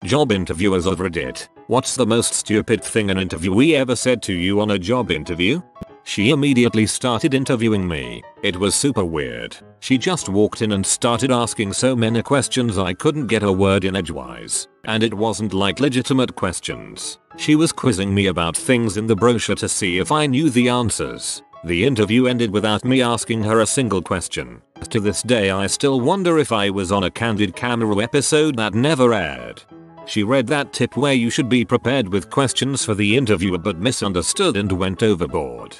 Job interviewers of Reddit. What's the most stupid thing an interviewee ever said to you on a job interview? She immediately started interviewing me. It was super weird. She just walked in and started asking so many questions I couldn't get a word in edgewise. And it wasn't like legitimate questions. She was quizzing me about things in the brochure to see if I knew the answers. The interview ended without me asking her a single question. To this day I still wonder if I was on a Candid Camera episode that never aired. She read that tip where you should be prepared with questions for the interviewer but misunderstood and went overboard.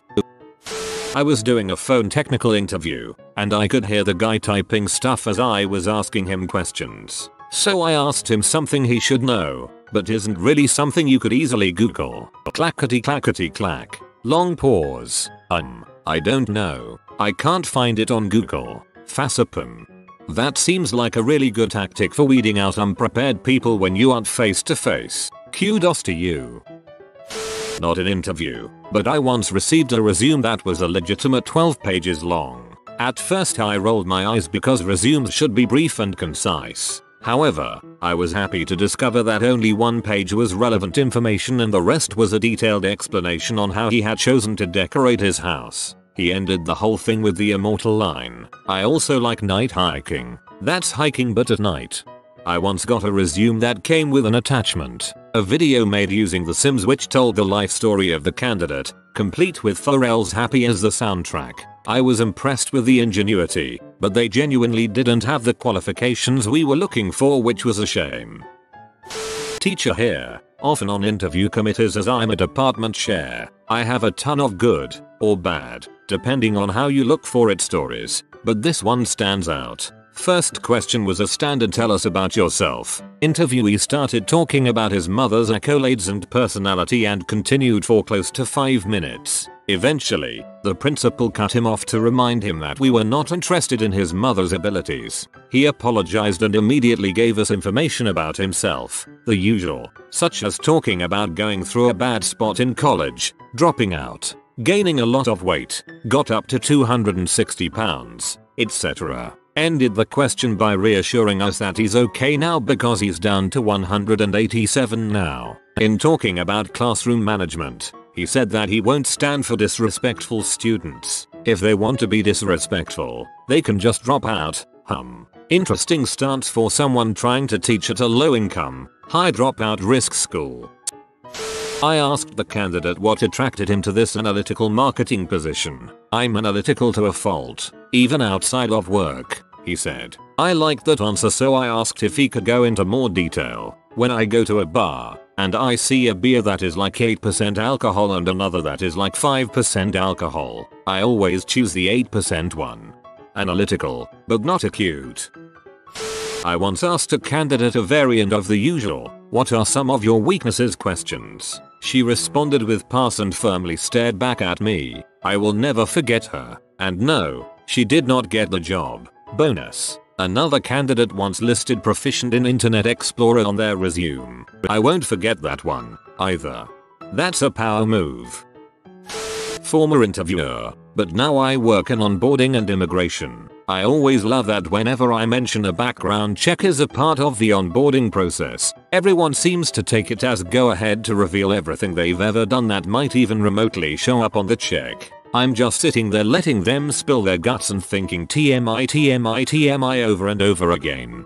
I was doing a phone technical interview, and I could hear the guy typing stuff as I was asking him questions. So I asked him something he should know, but isn't really something you could easily Google. Clackety clackety clack. Long pause. I don't know. I can't find it on Google. Fassapum. That seems like a really good tactic for weeding out unprepared people when you aren't face to face. Kudos to you. Not an interview, but I once received a resume that was a legitimate 12 pages long. At first I rolled my eyes because resumes should be brief and concise. However, I was happy to discover that only one page was relevant information and the rest was a detailed explanation on how he had chosen to decorate his house. He ended the whole thing with the immortal line, "I also like night hiking. That's hiking but at night." I once got a resume that came with an attachment, a video made using The Sims which told the life story of the candidate, complete with Pharrell's Happy as the soundtrack. I was impressed with the ingenuity, but they genuinely didn't have the qualifications we were looking for, which was a shame. Teacher here. Often on interview committees, as I'm a department chair, I have a ton of good, or bad, depending on how you look for it, stories, but this one stands out. First question was a standard "tell us about yourself." Interviewee started talking about his mother's accolades and personality and continued for close to 5 minutes. Eventually, the principal cut him off to remind him that we were not interested in his mother's abilities. He apologized and immediately gave us information about himself, the usual, such as talking about going through a bad spot in college, dropping out, gaining a lot of weight, got up to 260 pounds, etc. Ended the question by reassuring us that he's okay now because he's down to 187 now. In talking about classroom management, he said that he won't stand for disrespectful students. If they want to be disrespectful, they can just drop out. Interesting stance for someone trying to teach at a low-income, high dropout risk school. I asked the candidate what attracted him to this analytical marketing position. "I'm analytical to a fault, even outside of work," he said. I liked that answer, so I asked if he could go into more detail. "When I go to a bar, and I see a beer that is like 8% alcohol and another that is like 5% alcohol, I always choose the 8% one." Analytical, but not acute. I once asked a candidate a variant of the usual, "What are some of your weaknesses?" questions. She responded with pass and firmly stared back at me. I will never forget her. And no, she did not get the job. Bonus. Another candidate once listed proficient in Internet Explorer on their resume. I won't forget that one, either. That's a power move. Former interviewer, but now I work in onboarding and immigration. I always love that whenever I mention a background check is a part of the onboarding process, everyone seems to take it as go ahead to reveal everything they've ever done that might even remotely show up on the check. I'm just sitting there letting them spill their guts and thinking TMI TMI TMI over and over again.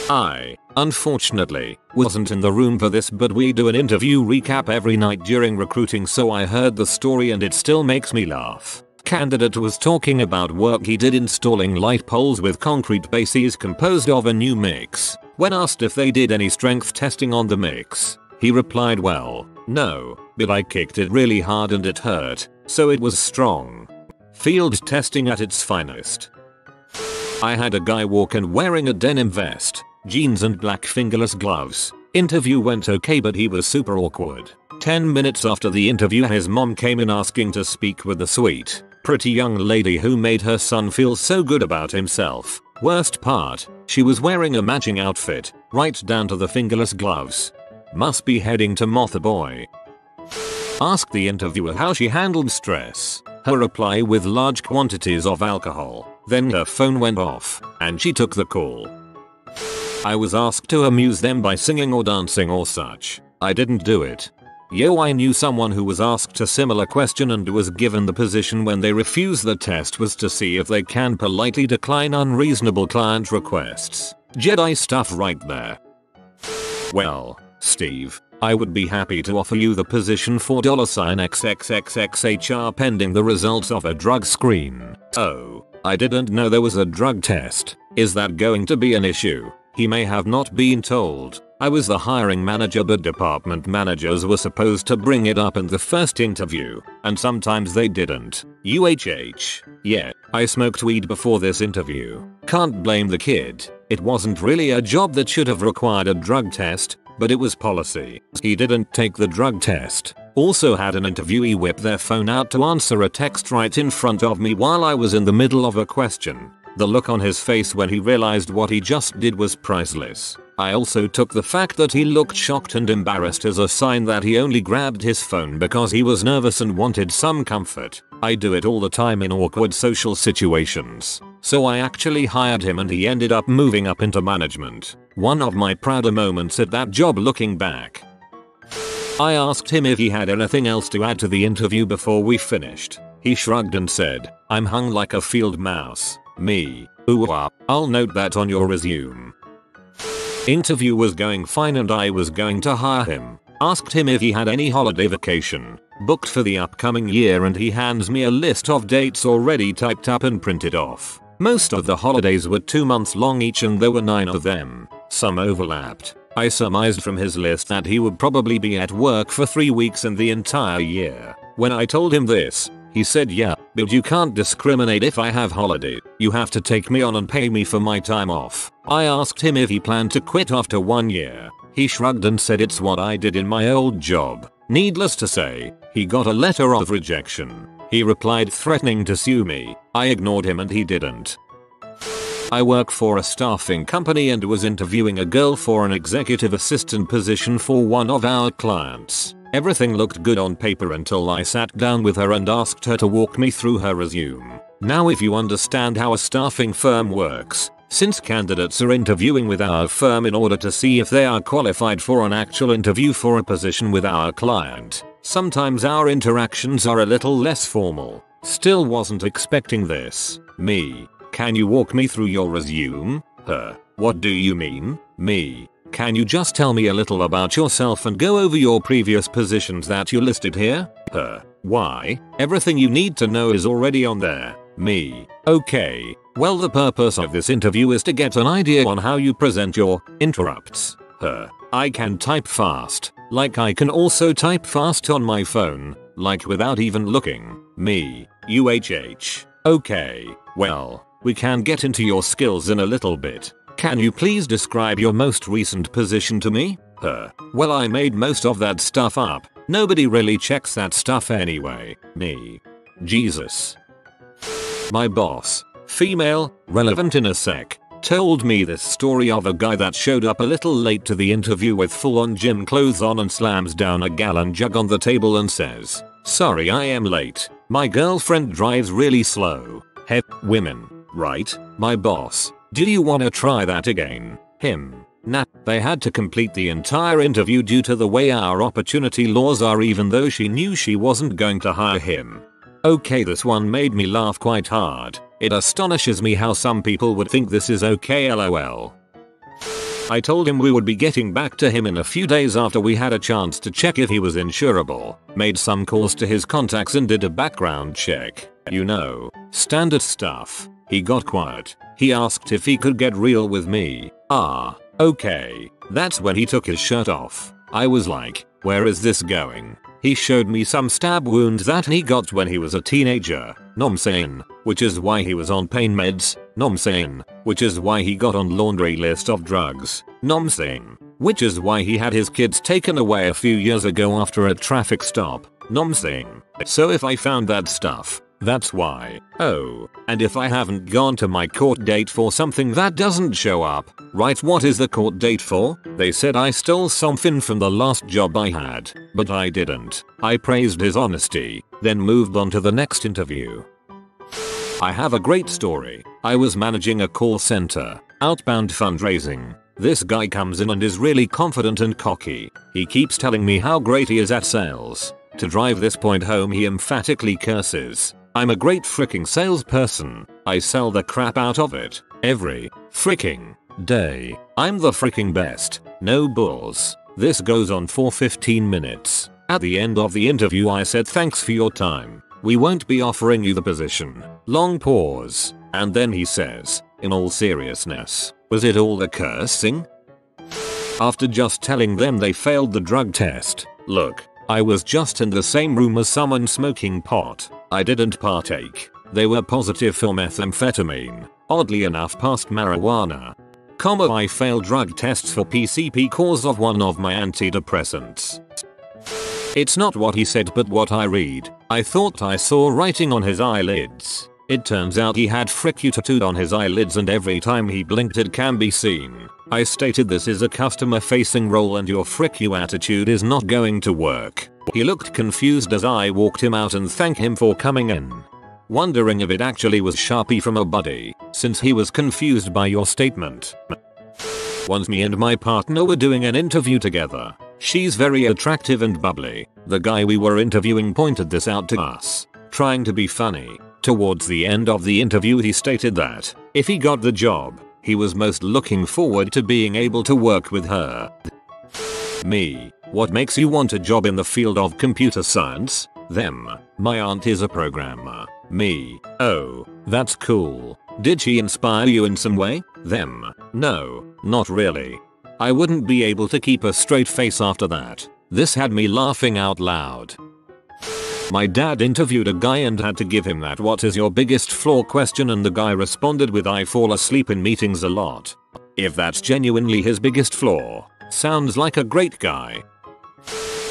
I, unfortunately, wasn't in the room for this, but we do an interview recap every night during recruiting, so I heard the story and it still makes me laugh. Candidate was talking about work he did installing light poles with concrete bases composed of a new mix. When asked if they did any strength testing on the mix, he replied, "Well, no, but I kicked it really hard and it hurt, so it was strong." Field testing at its finest. I had a guy walk in wearing a denim vest, jeans and black fingerless gloves. Interview went okay, but he was super awkward. 10 minutes after the interview, his mom came in asking to speak with the sweet, pretty young lady who made her son feel so good about himself. Worst part, she was wearing a matching outfit, right down to the fingerless gloves. Must be heading to Mother Boy. Asked the interviewer how she handled stress. Her reply with large quantities of alcohol. Then her phone went off, and she took the call. I was asked to amuse them by singing or dancing or such. I didn't do it. Yo, I knew someone who was asked a similar question and was given the position when they refused the test was to see if they can politely decline unreasonable client requests. Jedi stuff right there. Well, Steve, I would be happy to offer you the position for $XXXXHR pending the results of a drug screen. Oh, I didn't know there was a drug test. Is that going to be an issue? He may have not been told. I was the hiring manager, but department managers were supposed to bring it up in the first interview, and sometimes they didn't. UHH. Yeah, I smoked weed before this interview. Can't blame the kid. It wasn't really a job that should have required a drug test, but it was policy. He didn't take the drug test. Also had an interviewee whip their phone out to answer a text right in front of me while I was in the middle of a question. The look on his face when he realized what he just did was priceless. I also took the fact that he looked shocked and embarrassed as a sign that he only grabbed his phone because he was nervous and wanted some comfort. I do it all the time in awkward social situations. So I actually hired him and he ended up moving up into management. One of my prouder moments at that job looking back. I asked him if he had anything else to add to the interview before we finished. He shrugged and said, "I'm hung like a field mouse." Me. Ooh, I'll note that on your resume. Interview was going fine and I was going to hire him. Asked him if he had any holiday vacation booked for the upcoming year and he hands me a list of dates already typed up and printed off. Most of the holidays were 2 months long each and there were 9 of them. Some overlapped. I surmised from his list that he would probably be at work for 3 weeks in the entire year. When I told him this, he said, "Yeah, but you can't discriminate if I have holiday. You have to take me on and pay me for my time off." I asked him if he planned to quit after 1 year. He shrugged and said it's what I did in my old job. Needless to say, he got a letter of rejection. He replied threatening to sue me. I ignored him and he didn't. I work for a staffing company and was interviewing a girl for an executive assistant position for one of our clients. Everything looked good on paper until I sat down with her and asked her to walk me through her resume. Now if you understand how a staffing firm works, since candidates are interviewing with our firm in order to see if they are qualified for an actual interview for a position with our client, sometimes our interactions are a little less formal. Still wasn't expecting this. Me. "Can you walk me through your resume?" Her. "What do you mean?" Me. "Can you just tell me a little about yourself and go over your previous positions that you listed here?" Her. "Why? Everything you need to know is already on there." Me. "Okay. Well, the purpose of this interview is to get an idea on how you present your interrupts." Her. "I can type fast. Like I can also type fast on my phone. Like without even looking." Me. UHH. "Okay. Well, we can get into your skills in a little bit. Can you please describe your most recent position to me?" Her. "Well, I made most of that stuff up. Nobody really checks that stuff anyway." Me. Jesus. My boss, female, relevant in a sec, told me this story of a guy that showed up a little late to the interview with full-on gym clothes on and slams down a gallon jug on the table and says, "Sorry I am late. My girlfriend drives really slow." Women, right? My boss. "Do you wanna try that again?" Him. "Nah." They had to complete the entire interview due to the way our opportunity laws are, even though she knew she wasn't going to hire him. Okay, this one made me laugh quite hard. It astonishes me how some people would think this is okay, lol. I told him we would be getting back to him in a few days after we had a chance to check if he was insurable. Made some calls to his contacts and did a background check. You know, standard stuff. He got quiet. He asked if he could get real with me. Okay. That's when he took his shirt off. I was like, where is this going? He showed me some stab wounds that he got when he was a teenager. Nom saying, which is why he was on pain meds. Nom saying, which is why he got on laundry list of drugs. Nom saying, which is why he had his kids taken away a few years ago after a traffic stop. Nom saying, so if I found that stuff, that's why. Oh, and if I haven't gone to my court date for something that doesn't show up, right? What is the court date for? They said I stole something from the last job I had, but I didn't. I praised his honesty, then moved on to the next interview. I have a great story. I was managing a call center, outbound fundraising. This guy comes in and is really confident and cocky. He keeps telling me how great he is at sales. To drive this point home he emphatically curses. I'm a great freaking salesperson. I sell the crap out of it. Every freaking day. I'm the freaking best. No bulls. This goes on for 15 minutes. At the end of the interview I said thanks for your time. We won't be offering you the position. Long pause. And then he says, in all seriousness, was it all the cursing? After just telling them they failed the drug test. Look, I was just in the same room as someone smoking pot. I didn't partake. They were positive for methamphetamine. Oddly enough passed marijuana. I failed drug tests for PCP cause of one of my antidepressants. It's not what he said but what I read. I thought I saw writing on his eyelids. It turns out he had "frick you" tattooed on his eyelids and every time he blinked it can be seen. I stated this is a customer facing role and your "frick you" attitude is not going to work. He looked confused as I walked him out and thanked him for coming in. Wondering if it actually was Sharpie from a buddy, since he was confused by your statement. Once me and my partner were doing an interview together. She's very attractive and bubbly. The guy we were interviewing pointed this out to us, trying to be funny. Towards the end of the interview he stated that, if he got the job, he was most looking forward to being able to work with her. Me. What makes you want a job in the field of computer science? Them. My aunt is a programmer. Me. Oh, that's cool. Did she inspire you in some way? Them. No, not really. I wouldn't be able to keep a straight face after that. This had me laughing out loud. My dad interviewed a guy and had to give him that "what is your biggest flaw" question and the guy responded with "I fall asleep in meetings a lot." If that's genuinely his biggest flaw, sounds like a great guy.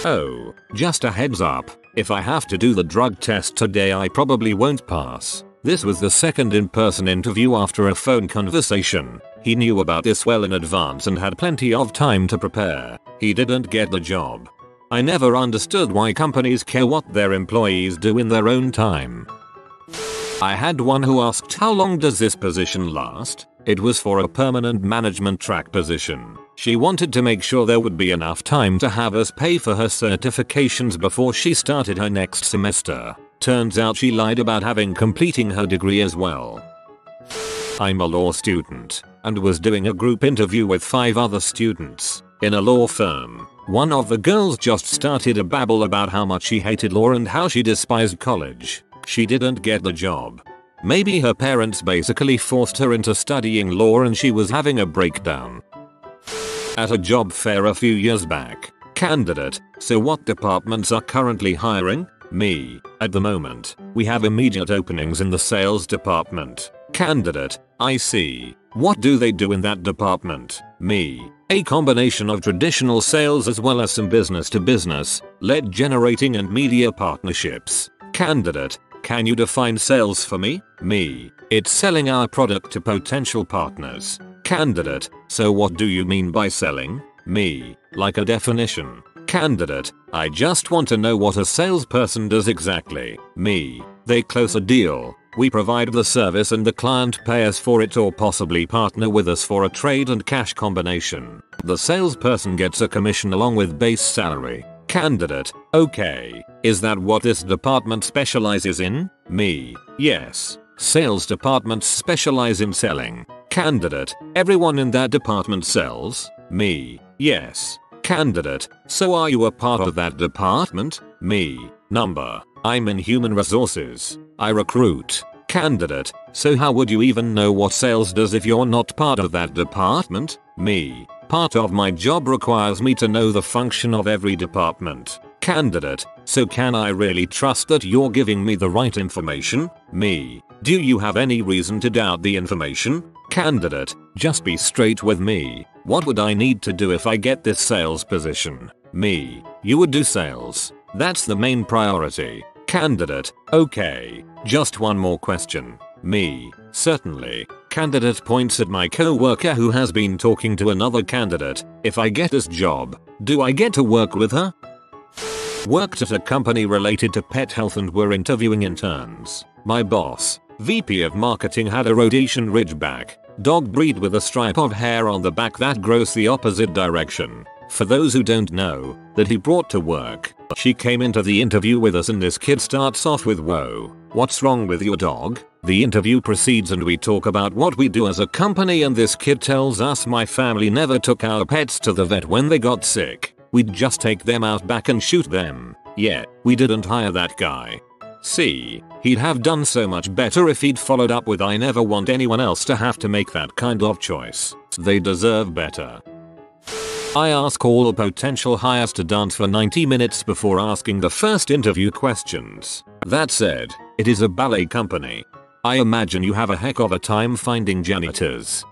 Oh, just a heads up, if I have to do the drug test today I probably won't pass. This was the second in-person interview after a phone conversation. He knew about this well in advance and had plenty of time to prepare. He didn't get the job. I never understood why companies care what their employees do in their own time. I had one who asked how long does this position last? It was for a permanent management track position. She wanted to make sure there would be enough time to have us pay for her certifications before she started her next semester. Turns out she lied about completing her degree as well. I'm a law student and was doing a group interview with 5 other students in a law firm. One of the girls just started a babble about how much she hated law and how she despised college. She didn't get the job. Maybe her parents basically forced her into studying law and she was having a breakdown. At a job fair a few years back. Candidate, so what departments are currently hiring? Me. At the moment, we have immediate openings in the sales department. Candidate, I see. What do they do in that department? Me. A combination of traditional sales as well as some business to business, lead generating and media partnerships. Candidate, can you define sales for me? Me. It's selling our product to potential partners. Candidate, so what do you mean by selling? Me. Like a definition. Candidate, I just want to know what a salesperson does exactly. Me. They close a deal. We provide the service and the client pay us for it or possibly partner with us for a trade and cash combination. The salesperson gets a commission along with base salary. Candidate, okay. Is that what this department specializes in? Me. Yes. Sales departments specialize in selling. Candidate, everyone in that department sells? Me. Yes. Candidate, so are you a part of that department? Me. Number. I'm in human resources. I recruit. Candidate, so how would you even know what sales does if you're not part of that department? Me. Part of my job requires me to know the function of every department. Candidate, so can I really trust that you're giving me the right information? Me. Do you have any reason to doubt the information? Candidate, just be straight with me. What would I need to do if I get this sales position? Me. You would do sales. That's the main priority. Candidate, okay. Just one more question. Me. Certainly. Candidate points at my co-worker who has been talking to another candidate. If I get this job, do I get to work with her? Worked at a company related to pet health and were interviewing interns. My boss, VP of marketing, had a rhodesian ridgeback. Dog breed with a stripe of hair on the back that grows the opposite direction. For those who don't know, that he brought to work. She came into the interview with us and this kid starts off with, "Whoa, what's wrong with your dog?" The interview proceeds and we talk about what we do as a company and this kid tells us, "My family never took our pets to the vet when they got sick. We'd just take them out back and shoot them. Yeah, we didn't hire that guy." See, he'd have done so much better if he'd followed up with, "I never want anyone else to have to make that kind of choice. They deserve better." I ask all potential hires to dance for 90 minutes before asking the first interview questions. That said, it is a ballet company. I imagine you have a heck of a time finding janitors.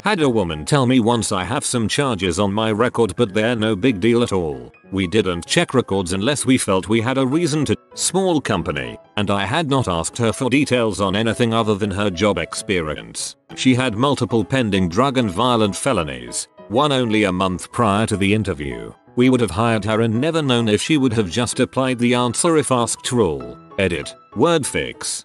Had a woman tell me once, "I have some charges on my record but they're no big deal at all. We didn't check records unless we felt we had a reason to." Small company, and I had not asked her for details on anything other than her job experience. She had multiple pending drug and violent felonies, one only a month prior to the interview. We would have hired her and never known if she would have just applied the answer if asked rule. Edit. Word fix.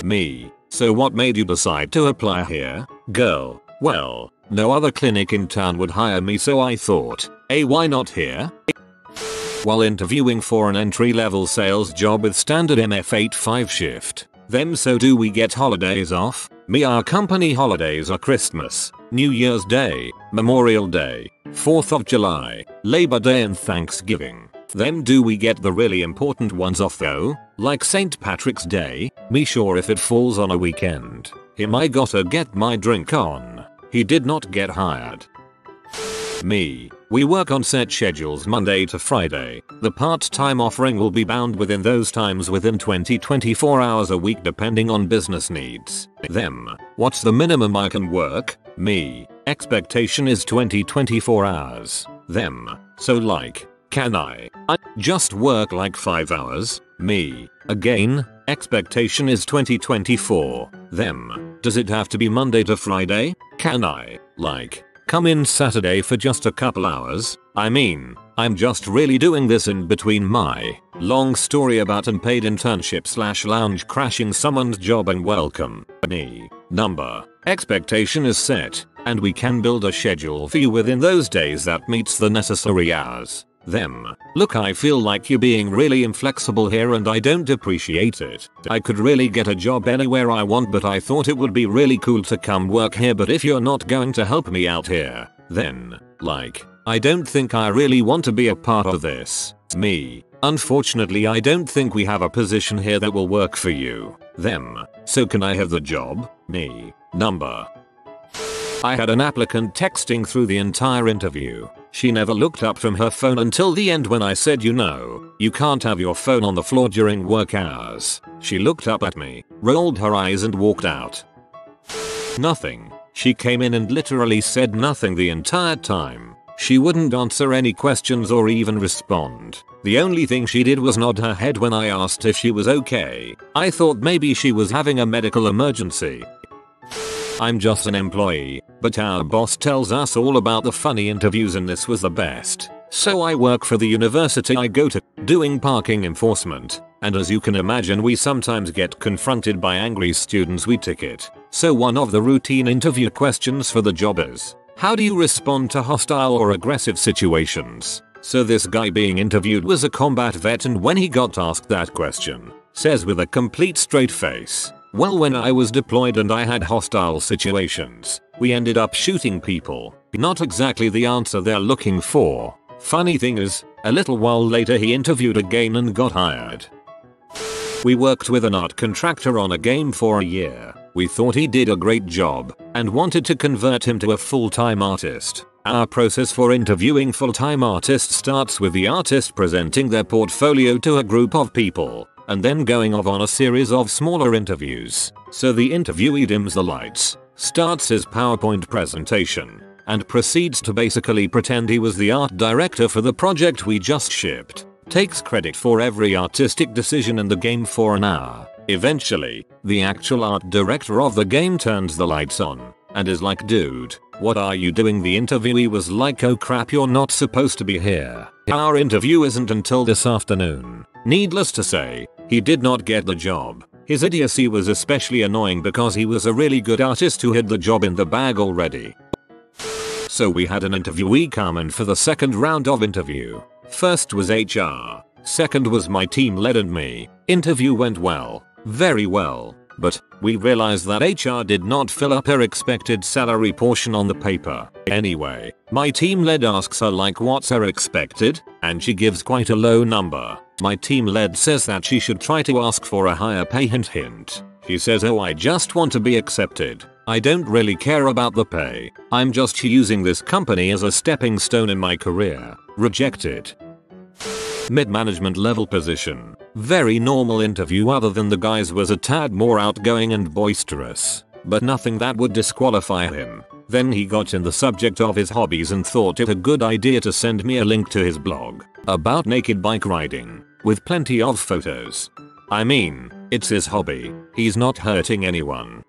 Me. "So what made you decide to apply here?" Girl. "Well, no other clinic in town would hire me so I thought, why not here?" While interviewing for an entry-level sales job with standard MF8-5 shift. Them, "So do we get holidays off?" Me, "Our company holidays are Christmas, New Year's Day, Memorial Day, 4th of July, Labor Day and Thanksgiving." Them, "Do we get the really important ones off though, like St. Patrick's Day?" Me, "Sure, if it falls on a weekend." Him, "I gotta get my drink on." He did not get hired. Me. "We work on set schedules Monday to Friday. The part-time offering will be bound within those times within 20-24 hours a week depending on business needs." Them. "What's the minimum I can work?" Me. "Expectation is 20-24 hours. Them. "So like, can I just work like 5 hours?" Me. Again, expectation is 20-24. Them. "Does it have to be Monday to Friday? Can I, like, come in Saturday for just a couple hours? I mean, I'm just really doing this in between my long story about unpaid internship / lounge crashing someone's job and welcome." Me. Number. Expectation is set, and we can build a schedule for you within those days that meets the necessary hours. Them. "Look, I feel like you're being really inflexible here and I don't appreciate it. I could really get a job anywhere I want but I thought it would be really cool to come work here, but if you're not going to help me out here, then, like, I don't think I really want to be a part of this." Me. "Unfortunately I don't think we have a position here that will work for you." Them. "So can I have the job?" Me. Number. I had an applicant texting through the entire interview. She never looked up from her phone until the end when I said, "You can't have your phone on the floor during work hours." She looked up at me, rolled her eyes and walked out. Nothing. She came in and literally said nothing the entire time. She wouldn't answer any questions or even respond. The only thing she did was nod her head when I asked if she was okay. I thought maybe she was having a medical emergency. I'm just an employee, but our boss tells us all about the funny interviews and this was the best. So I work for the university I go to, doing parking enforcement, and as you can imagine we sometimes get confronted by angry students we ticket. So one of the routine interview questions for the job is, how do you respond to hostile or aggressive situations? So this guy being interviewed was a combat vet and when he got asked that question, says with a complete straight face, "Well, when I was deployed and I had hostile situations, we ended up shooting people." Not exactly the answer they're looking for. Funny thing is, a little while later he interviewed again and got hired. We worked with an art contractor on a game for a year. We thought he did a great job and wanted to convert him to a full-time artist. Our process for interviewing full-time artists starts with the artist presenting their portfolio to a group of people and then going off on a series of smaller interviews. So the interviewee dims the lights, starts his PowerPoint presentation, and proceeds to basically pretend he was the art director for the project we just shipped. Takes credit for every artistic decision in the game for an hour. Eventually, the actual art director of the game turns the lights on and is like, "Dude, what are you doing?" The interviewee was like, "Oh crap, you're not supposed to be here. Our interview isn't until this afternoon." Needless to say, he did not get the job. His idiocy was especially annoying because he was a really good artist who had the job in the bag already. So we had an interviewee come in for the second round of interview. First was HR. Second was my team lead and me. Interview went well. Very well. But we realized that HR did not fill up her expected salary portion on the paper. Anyway, my team lead asks her like what's her expected, and she gives quite a low number. My team lead says that she should try to ask for a higher pay hint. She says, oh, I just want to be accepted. I don't really care about the pay. I'm just using this company as a stepping stone in my career. Rejected. Mid-management level position. Very normal interview other than the guy's was a tad more outgoing and boisterous. But nothing that would disqualify him. Then he got in the subject of his hobbies and thought it a good idea to send me a link to his blog about naked bike riding, with plenty of photos. I mean, it's his hobby. He's not hurting anyone.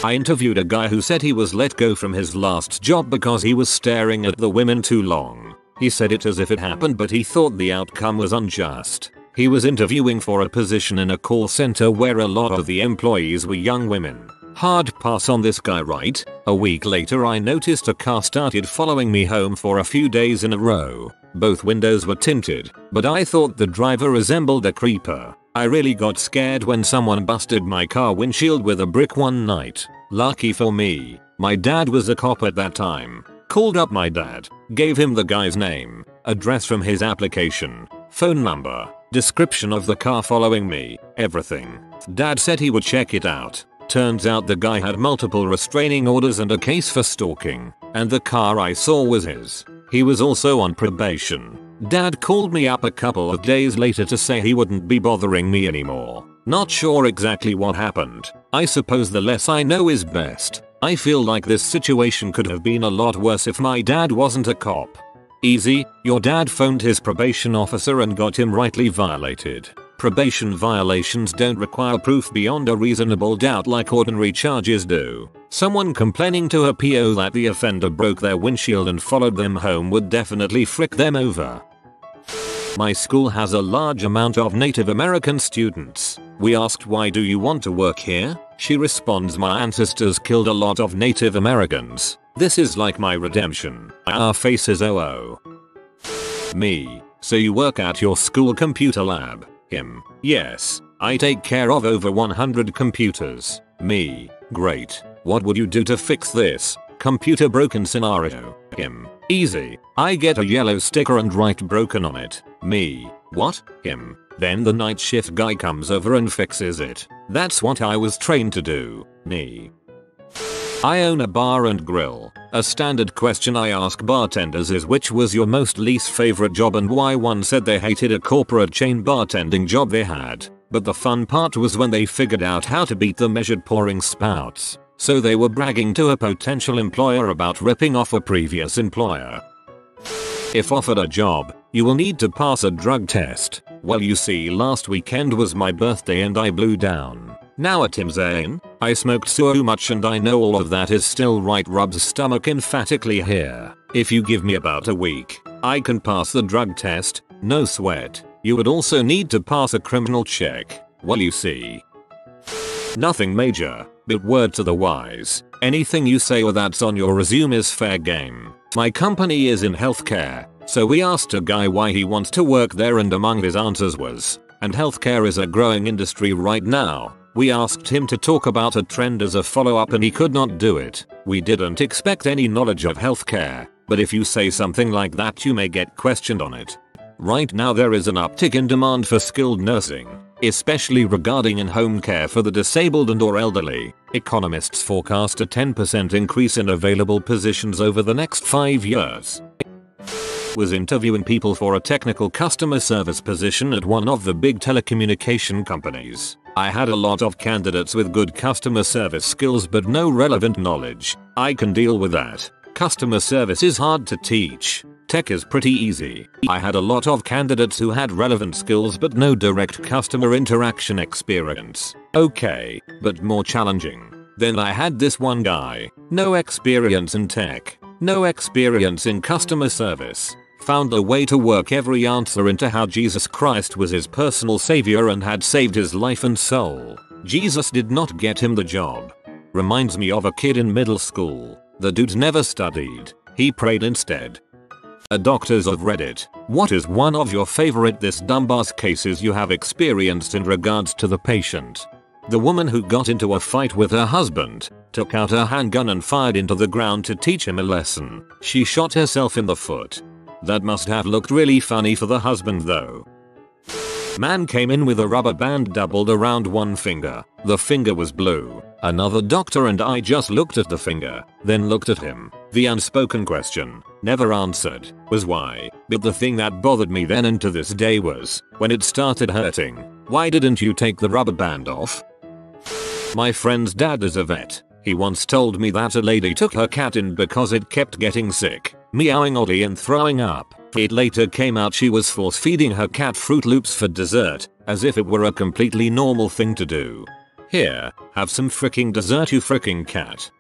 I interviewed a guy who said he was let go from his last job because he was staring at the women too long. He said it as if it happened, but he thought the outcome was unjust. He was interviewing for a position in a call center where a lot of the employees were young women. Hard pass on this guy, right? A week later I noticed a car started following me home for a few days in a row. Both windows were tinted, but I thought the driver resembled a creeper. I really got scared when someone busted my car windshield with a brick one night. Lucky for me, my dad was a cop at that time. Called up my dad, gave him the guy's name, address from his application, phone number, description of the car following me, everything. Dad said he would check it out. Turns out the guy had multiple restraining orders and a case for stalking, and the car I saw was his. He was also on probation. Dad called me up a couple of days later to say he wouldn't be bothering me anymore. Not sure exactly what happened. I suppose the less I know is best. I feel like this situation could have been a lot worse if my dad wasn't a cop. Easy, your dad phoned his probation officer and got him rightly violated. Probation violations don't require proof beyond a reasonable doubt like ordinary charges do. Someone complaining to a PO that the offender broke their windshield and followed them home would definitely frick them over. My school has a large amount of Native American students. We asked, why do you want to work here? She responds, my ancestors killed a lot of Native Americans. This is like my redemption. Our faces oh. Me. So you work at your school computer lab? Him. Yes. I take care of over 100 computers. Me. Great. What would you do to fix this computer broken scenario? Him. Easy. I get a yellow sticker and write broken on it. Me. What? Him. Then the night shift guy comes over and fixes it. That's what I was trained to do. Me. I own a bar and grill. A standard question I ask bartenders is, which was your most least favorite job and why? One said they hated a corporate chain bartending job they had, but the fun part was when they figured out how to beat the measured pouring spouts. So they were bragging to a potential employer about ripping off a previous employer. If offered a job, you will need to pass a drug test. Well, you see, last weekend was my birthday and I blew down. Now at Tim Zane, I smoked so much and I know all of that is still right. Rubs stomach emphatically here. If you give me about a week, I can pass the drug test, no sweat. You would also need to pass a criminal check. Well, you see. Nothing major, but word to the wise. Anything you say or that's on your resume is fair game. My company is in healthcare, so we asked a guy why he wants to work there and among his answers was, and healthcare is a growing industry right now. We asked him to talk about a trend as a follow-up and he could not do it. We didn't expect any knowledge of healthcare, but if you say something like that you may get questioned on it. Right now there is an uptick in demand for skilled nursing, especially regarding in-home care for the disabled and or elderly. Economists forecast a 10% increase in available positions over the next 5 years. Was interviewing people for a technical customer service position at one of the big telecommunication companies. I had a lot of candidates with good customer service skills but no relevant knowledge. I can deal with that. Customer service is hard to teach. Tech is pretty easy. I had a lot of candidates who had relevant skills but no direct customer interaction experience. Okay, but more challenging. Then I had this one guy. No experience in tech. No experience in customer service. found a way to work every answer into how Jesus Christ was his personal savior and had saved his life and soul. Jesus did not get him the job. Reminds me of a kid in middle school. The dude never studied. He prayed instead. A doctors of Reddit. What is one of your favorite this dumbass cases you have experienced in regards to the patient? The woman who got into a fight with her husband, took out her handgun and fired into the ground to teach him a lesson. She shot herself in the foot. That must have looked really funny for the husband though. Man came in with a rubber band doubled around one finger. The finger was blue. Another doctor and I just looked at the finger, then looked at him. The unspoken question, never answered, was why. But the thing that bothered me then and to this day was, when it started hurting, why didn't you take the rubber band off? My friend's dad is a vet. He once told me that a lady took her cat in because it kept getting sick, meowing oddly and throwing up. It later came out she was force feeding her cat Fruit Loops for dessert, as if it were a completely normal thing to do. Here, have some freaking dessert you freaking cat.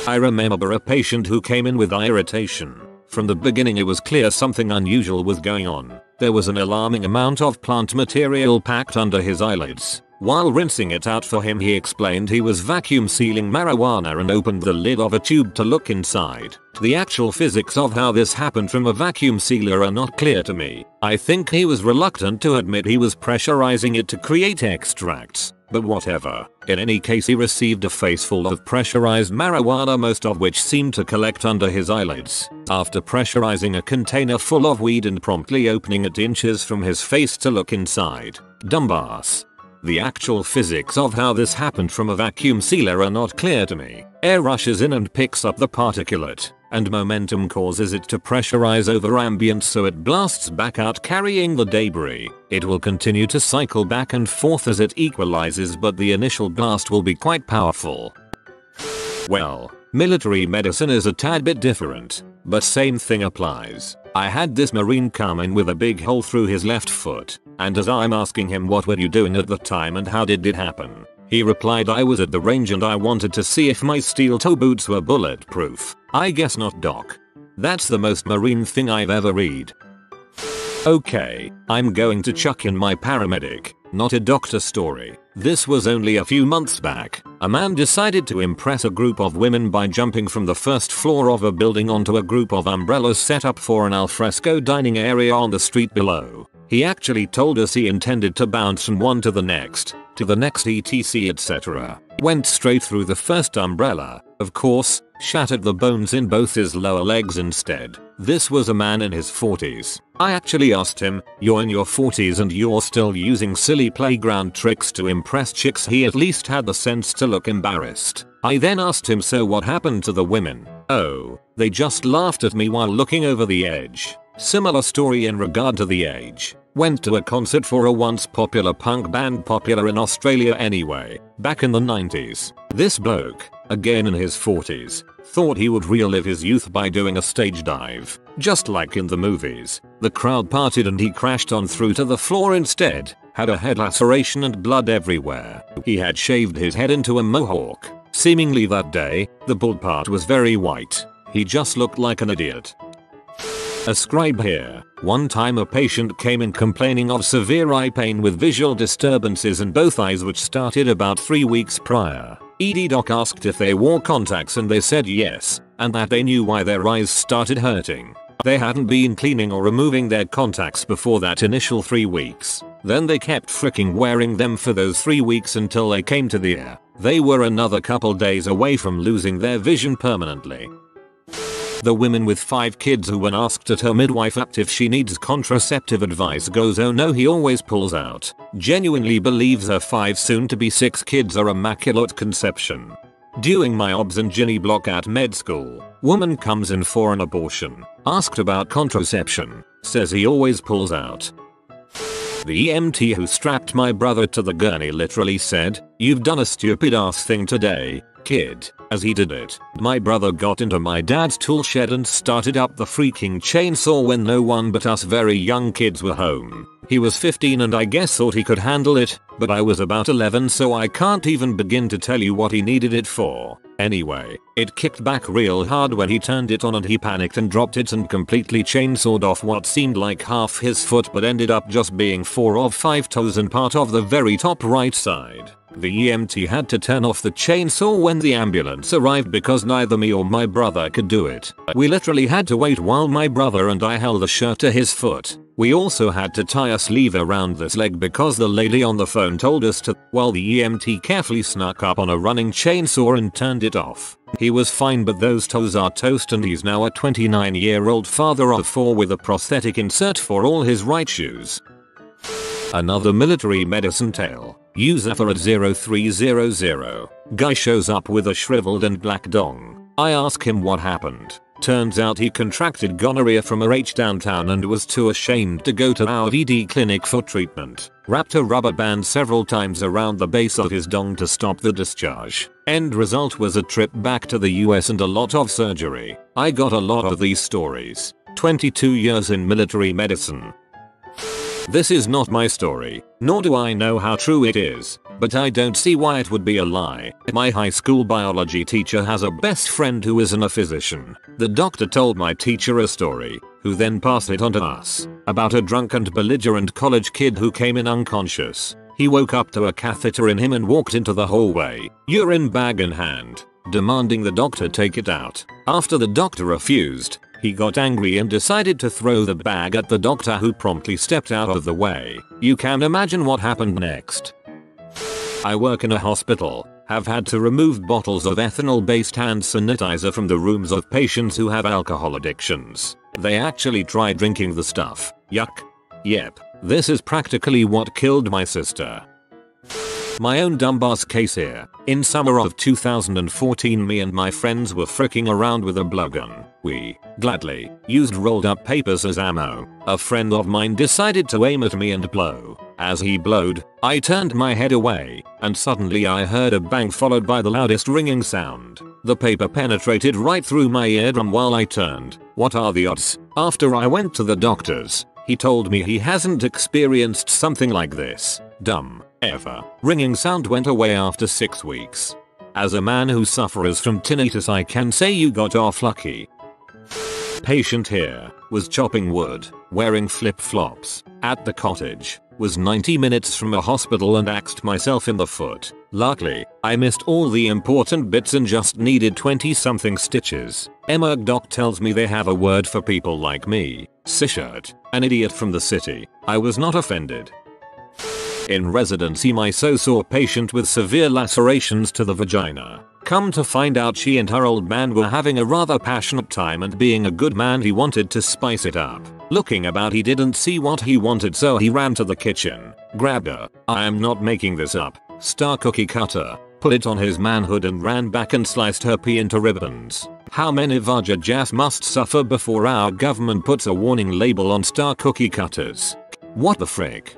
I remember a patient who came in with eye irritation. From the beginning it was clear something unusual was going on. There was an alarming amount of plant material packed under his eyelids. While rinsing it out for him he explained he was vacuum sealing marijuana and opened the lid of a tube to look inside. The actual physics of how this happened from a vacuum sealer are not clear to me. I think he was reluctant to admit he was pressurizing it to create extracts, but whatever. In any case he received a face full of pressurized marijuana, most of which seemed to collect under his eyelids. After pressurizing a container full of weed and promptly opening it inches from his face to look inside. Dumbass. The actual physics of how this happened from a vacuum sealer are not clear to me. Air rushes in and picks up the particulate, and momentum causes it to pressurize over ambient so it blasts back out carrying the debris. It will continue to cycle back and forth as it equalizes, but the initial blast will be quite powerful. Well, military medicine is a tad bit different, but same thing applies. I had this Marine come in with a big hole through his left foot, and as I'm asking him what were you doing at the time and how did it happen, he replied I was at the range and I wanted to see if my steel toe boots were bulletproof. I guess not, doc. That's the most Marine thing I've ever read. Okay, I'm going to chuck in my paramedic, not a doctor story. This was only a few months back. A man decided to impress a group of women by jumping from the first floor of a building onto a group of umbrellas set up for an alfresco dining area on the street below. He actually told us he intended to bounce from one to the next etc, etc. Went straight through the first umbrella, of course, shattered the bones in both his lower legs instead. This was a man in his 40s. I actually asked him, you're in your 40s and you're still using silly playground tricks to impress chicks? He at least had the sense to look embarrassed. I then asked him, so what happened to the women? Oh, they just laughed at me while looking over the edge. Similar story in regard to the age. Went to a concert for a once popular punk band, popular in Australia anyway, back in the 90s. This bloke, again in his 40s, thought he would relive his youth by doing a stage dive. Just like in the movies, the crowd parted and he crashed on through to the floor instead, had a head laceration and blood everywhere. He had shaved his head into a mohawk. Seemingly that day, the bald part was very white. He just looked like an idiot. A scribe here. One time a patient came in complaining of severe eye pain with visual disturbances in both eyes which started about 3 weeks prior. ED doc asked if they wore contacts and they said yes, and that they knew why their eyes started hurting. They hadn't been cleaning or removing their contacts before that initial 3 weeks. Then they kept freaking wearing them for those 3 weeks until they came to the ear. They were another couple days away from losing their vision permanently. The woman with 5 kids who, when asked at her midwife apt if she needs contraceptive advice, goes oh no, he always pulls out. Genuinely believes her 5 soon to be 6 kids are immaculate conception. During my obs and ginny block at med school, woman comes in for an abortion. Asked about contraception, says he always pulls out. The EMT who strapped my brother to the gurney literally said, "You've done a stupid ass thing today. Kid. As he did it, my brother got into my dad's tool shed and started up the freaking chainsaw when no one but us very young kids were home. He was 15 and I guess thought he could handle it, but I was about 11, so I can't even begin to tell you what he needed it for. Anyway, it kicked back real hard when he turned it on and he panicked and dropped it and completely chainsawed off what seemed like half his foot but ended up just being 4 of 5 toes and part of the very top right side. The EMT had to turn off the chainsaw when the ambulance arrived because neither me or my brother could do it. We literally had to wait while my brother and I held the shirt to his foot. We also had to tie a sleeve around this leg because the lady on the phone told us to, while the EMT carefully snuck up on a running chainsaw and turned it off. He was fine, but those toes are toast and he's now a 29-year-old father of 4 with a prosthetic insert for all his right shoes. Another military medicine tale. User for @0300. Guy shows up with a shriveled and black dong. I ask him what happened. Turns out he contracted gonorrhea from a H downtown and was too ashamed to go to our ED clinic for treatment. Wrapped a rubber band several times around the base of his dong to stop the discharge. End result was a trip back to the US and a lot of surgery. I got a lot of these stories. 22 years in military medicine. This is not my story, nor do I know how true it is, but I don't see why it would be a lie. My high school biology teacher has a best friend who isn't a physician. The doctor told my teacher a story, who then passed it on to us, about a drunk and belligerent college kid who came in unconscious. He woke up to a catheter in him and walked into the hallway, urine bag in hand, demanding the doctor take it out. After the doctor refused, he got angry and decided to throw the bag at the doctor, who promptly stepped out of the way. You can imagine what happened next. I work in a hospital, have had to remove bottles of ethanol-based hand sanitizer from the rooms of patients who have alcohol addictions. They actually tried drinking the stuff. Yuck. Yep, this is practically what killed my sister. My own dumbass case here. In summer of 2014, me and my friends were fricking around with a blowgun. We gladly used rolled up papers as ammo. A friend of mine decided to aim at me and blow. As he blowed, I turned my head away, and suddenly I heard a bang followed by the loudest ringing sound. The paper penetrated right through my eardrum while I turned. What are the odds? After I went to the doctors, he told me he hasn't experienced something like this. Dumb. Ever. Ringing sound went away after 6 weeks. As a man who suffers from tinnitus, I can say you got off lucky. Patient here was chopping wood, wearing flip-flops, at the cottage, was 90 minutes from a hospital and axed myself in the foot. Luckily, I missed all the important bits and just needed 20-something stitches. Emerg doc tells me they have a word for people like me. Sishirt, an idiot from the city. I was not offended. In residency, my so-saw patient with severe lacerations to the vagina. Come to find out, she and her old man were having a rather passionate time, and being a good man, he wanted to spice it up. Looking about, he didn't see what he wanted, so he ran to the kitchen, grabbed a, I am not making this up, star cookie cutter, put it on his manhood and ran back and sliced her pee into ribbons. How many Vajajas must suffer before our government puts a warning label on star cookie cutters? What the frick?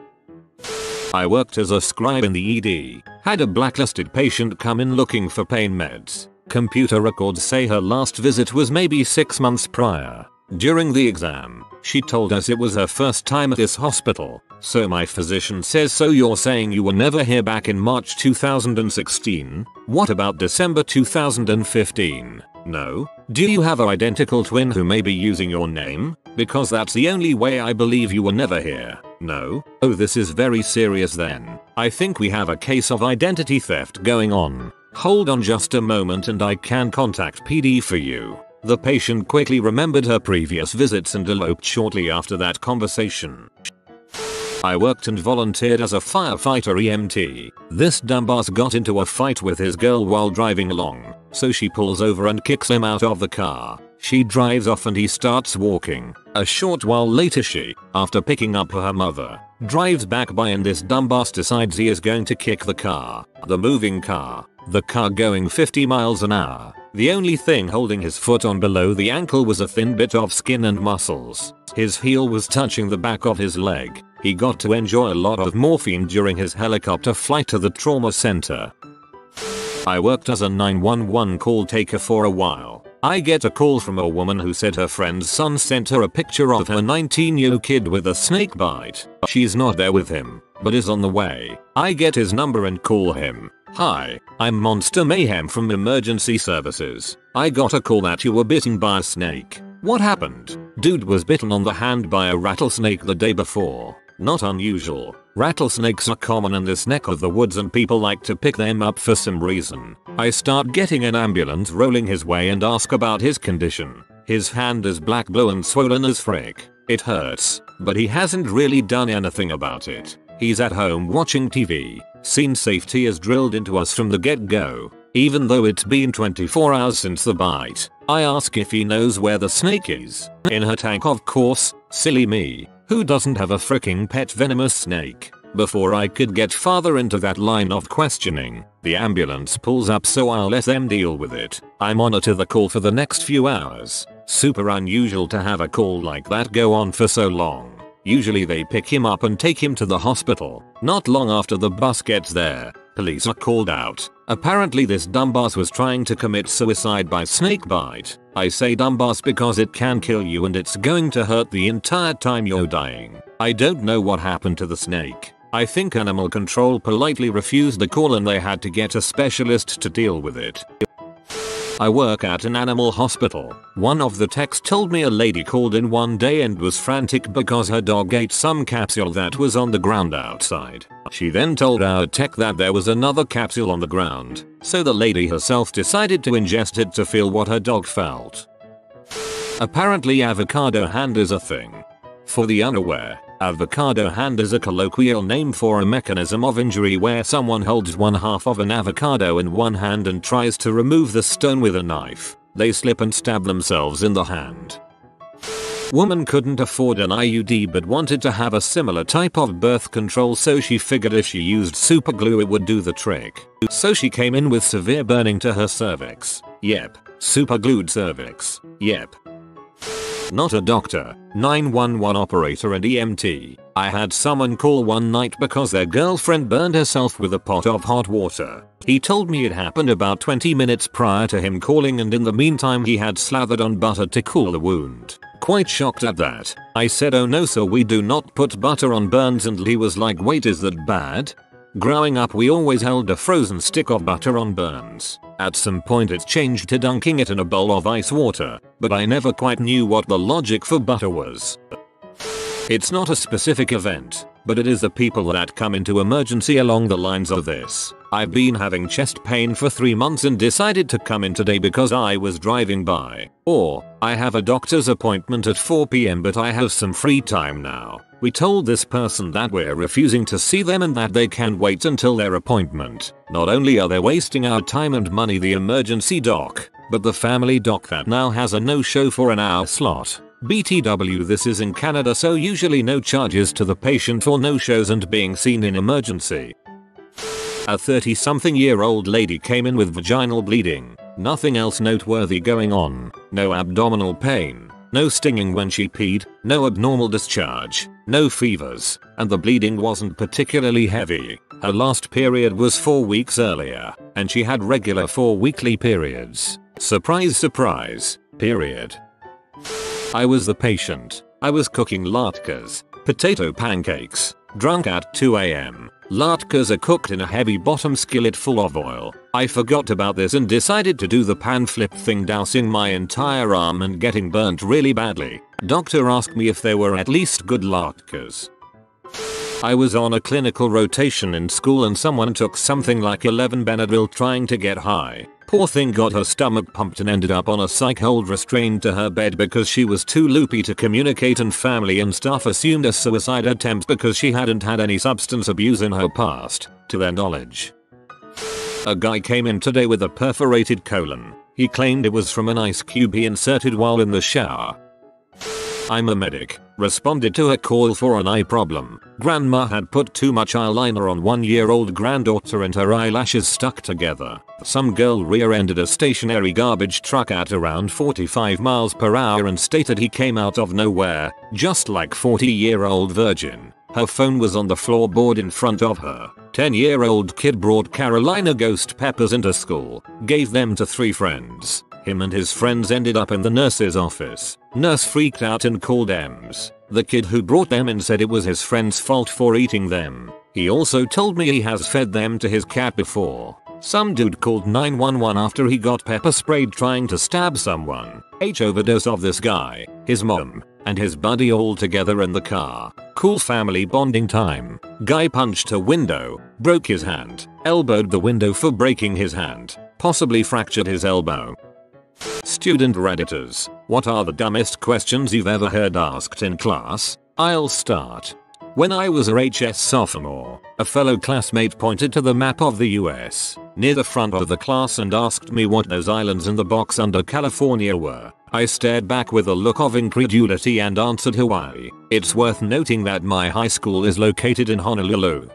I worked as a scribe in the ED. Had a blacklisted patient come in looking for pain meds. Computer records say her last visit was maybe 6 months prior. During the exam, she told us it was her first time at this hospital. So my physician says, so you're saying you were never here back in March 2016? What about December 2015? No? Do you have an identical twin who may be using your name? Because that's the only way I believe you were never here. No? Oh, this is very serious then. I think we have a case of identity theft going on. Hold on just a moment and I can contact PD for you. The patient quickly remembered her previous visits and eloped shortly after that conversation. I worked and volunteered as a firefighter EMT. This dumbass got into a fight with his girl while driving along, so she pulls over and kicks him out of the car. She drives off and he starts walking. A short while later, she, after picking up her mother, drives back by, and this dumbass decides he is going to kick the car. The moving car. The car going 50 miles an hour. The only thing holding his foot on below the ankle was a thin bit of skin and muscles. His heel was touching the back of his leg. He got to enjoy a lot of morphine during his helicopter flight to the trauma center. I worked as a 911 call taker for a while. I get a call from a woman who said her friend's son sent her a picture of her 19-year-old kid with a snake bite. She's not there with him, but is on the way. I get his number and call him. Hi, I'm Monster Mayhem from Emergency Services. I got a call that you were bitten by a snake. What happened? Dude was bitten on the hand by a rattlesnake the day before. Not unusual. Rattlesnakes are common in this neck of the woods and people like to pick them up for some reason. I start getting an ambulance rolling his way and ask about his condition. His hand is black blue and swollen as frick. It hurts, but he hasn't really done anything about it. He's at home watching TV. Scene safety is drilled into us from the get-go. Even though it's been 24 hours since the bite, I ask if he knows where the snake is. In her tank, of course. Silly me. Who doesn't have a freaking pet venomous snake? Before I could get farther into that line of questioning, the ambulance pulls up, so I'll let them deal with it. I monitor the call for the next few hours. Super unusual to have a call like that go on for so long. Usually they pick him up and take him to the hospital. Not long after the bus gets there, police are called out. Apparently this dumbass was trying to commit suicide by snake bite. I say dumbass because it can kill you and it's going to hurt the entire time you're dying. I don't know what happened to the snake. I think animal control politely refused the call and they had to get a specialist to deal with it. I work at an animal hospital. One of the techs told me a lady called in one day and was frantic because her dog ate some capsule that was on the ground outside. She then told our tech that there was another capsule on the ground, so the lady herself decided to ingest it to feel what her dog felt. Apparently avocado hand is a thing. For the unaware, avocado hand is a colloquial name for a mechanism of injury where someone holds one half of an avocado in one hand and tries to remove the stone with a knife. They slip and stab themselves in the hand. Woman couldn't afford an IUD but wanted to have a similar type of birth control, so she figured if she used super glue it would do the trick. So she came in with severe burning to her cervix. Yep. Super glued cervix. Yep. Not a doctor, 911 operator and EMT. I had someone call one night because their girlfriend burned herself with a pot of hot water. He told me it happened about 20 minutes prior to him calling, and in the meantime he had slathered on butter to cool the wound. Quite shocked at that. I said, oh no sir, we do not put butter on burns, and he was like, wait, is that bad? Growing up we always held a frozen stick of butter on burns. At some point it changed to dunking it in a bowl of ice water, but I never quite knew what the logic for butter was. It's not a specific event, but it is the people that come into emergency along the lines of this. I've been having chest pain for 3 months and decided to come in today because I was driving by. Or, I have a doctor's appointment at 4 PM but I have some free time now. We told this person that we're refusing to see them and that they can wait until their appointment. Not only are they wasting our time and money, the emergency doc, but the family doc that now has a no-show for an hour slot. BTW, this is in Canada, so usually no charges to the patient for no-shows and being seen in emergency. A 30-something-year-old lady came in with vaginal bleeding. Nothing else noteworthy going on. No abdominal pain. No stinging when she peed. No abnormal discharge. No fevers. And the bleeding wasn't particularly heavy. Her last period was 4 weeks earlier. And she had regular 4-weekly periods. Surprise, surprise. Period. I was the patient. I was cooking latkes, potato pancakes, drunk at 2 AM. Latkes are cooked in a heavy bottom skillet full of oil. I forgot about this and decided to do the pan flip thing, dousing my entire arm and getting burnt really badly. Doctor asked me if there were at least good latkes. I was on a clinical rotation in school and someone took something like 11 Benadryl trying to get high. Poor thing got her stomach pumped and ended up on a psych hold restrained to her bed because she was too loopy to communicate, and family and staff assumed a suicide attempt because she hadn't had any substance abuse in her past, to their knowledge. A guy came in today with a perforated colon. He claimed it was from an ice cube he inserted while in the shower. I'm a medic. Responded to a call for an eye problem. Grandma had put too much eyeliner on 1-year-old granddaughter and her eyelashes stuck together. Some girl rear-ended a stationary garbage truck at around 45 miles per hour and stated he came out of nowhere, just like 40-year-old virgin. Her phone was on the floorboard in front of her. 10-year-old kid brought Carolina ghost peppers into school, gave them to 3 friends. Him and his friends ended up in the nurse's office. Nurse freaked out and called EMS. The kid who brought them in said it was his friend's fault for eating them. He also told me he has fed them to his cat before. Some dude called 911 after he got pepper sprayed trying to stab someone. Overdose of this guy, his mom, and his buddy all together in the car. Cool family bonding time. Guy punched a window, broke his hand, elbowed the window for breaking his hand, possibly fractured his elbow. Student Redditors, what are the dumbest questions you've ever heard asked in class? I'll start. When I was a HS sophomore, a fellow classmate pointed to the map of the US near the front of the class and asked me what those islands in the box under California were. I stared back with a look of incredulity and answered Hawaii. It's worth noting that my high school is located in Honolulu.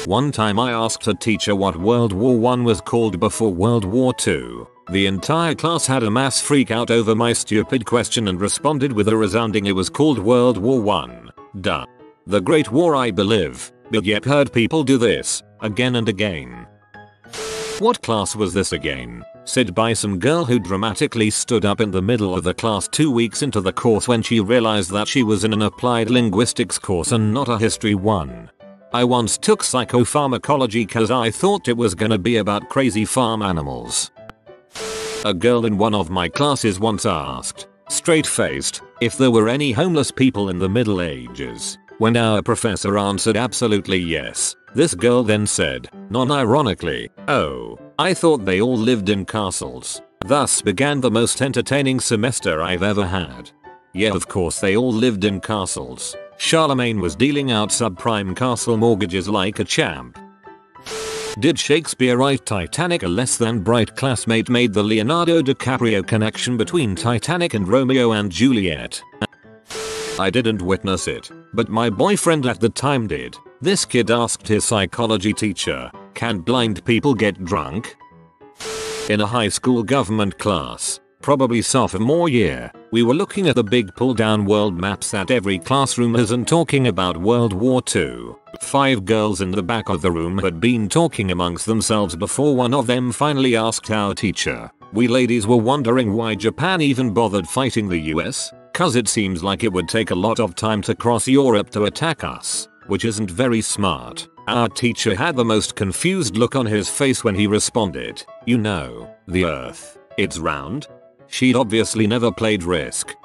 One time I asked a teacher what World War I was called before World War II. The entire class had a mass freak out over my stupid question and responded with a resounding it was called World War I. Duh. The Great War I believe, but yet heard people do this, again and again. What class was this again? Said by some girl who dramatically stood up in the middle of the class 2 weeks into the course when she realized that she was in an applied linguistics course and not a history one. I once took psychopharmacology cause I thought it was gonna be about crazy farm animals. A girl in one of my classes once asked, straight-faced, if there were any homeless people in the Middle Ages. When our professor answered absolutely yes, this girl then said, non-ironically, oh, I thought they all lived in castles. Thus began the most entertaining semester I've ever had. Yeah, of course they all lived in castles. Charlemagne was dealing out subprime castle mortgages like a champ. Did Shakespeare write Titanic? A less than bright classmate made the Leonardo DiCaprio connection between Titanic and Romeo and Juliet. I didn't witness it, but my boyfriend at the time did. This kid asked his psychology teacher, can blind people get drunk? In a high school government class, probably sophomore year, we were looking at the big pull-down world maps that every classroom has and talking about World War II. 5 girls in the back of the room had been talking amongst themselves before one of them finally asked our teacher. We ladies were wondering why Japan even bothered fighting the US, cause it seems like it would take a lot of time to cross Europe to attack us, which isn't very smart. Our teacher had the most confused look on his face when he responded, you know, the earth, it's round. She'd obviously never played Risk.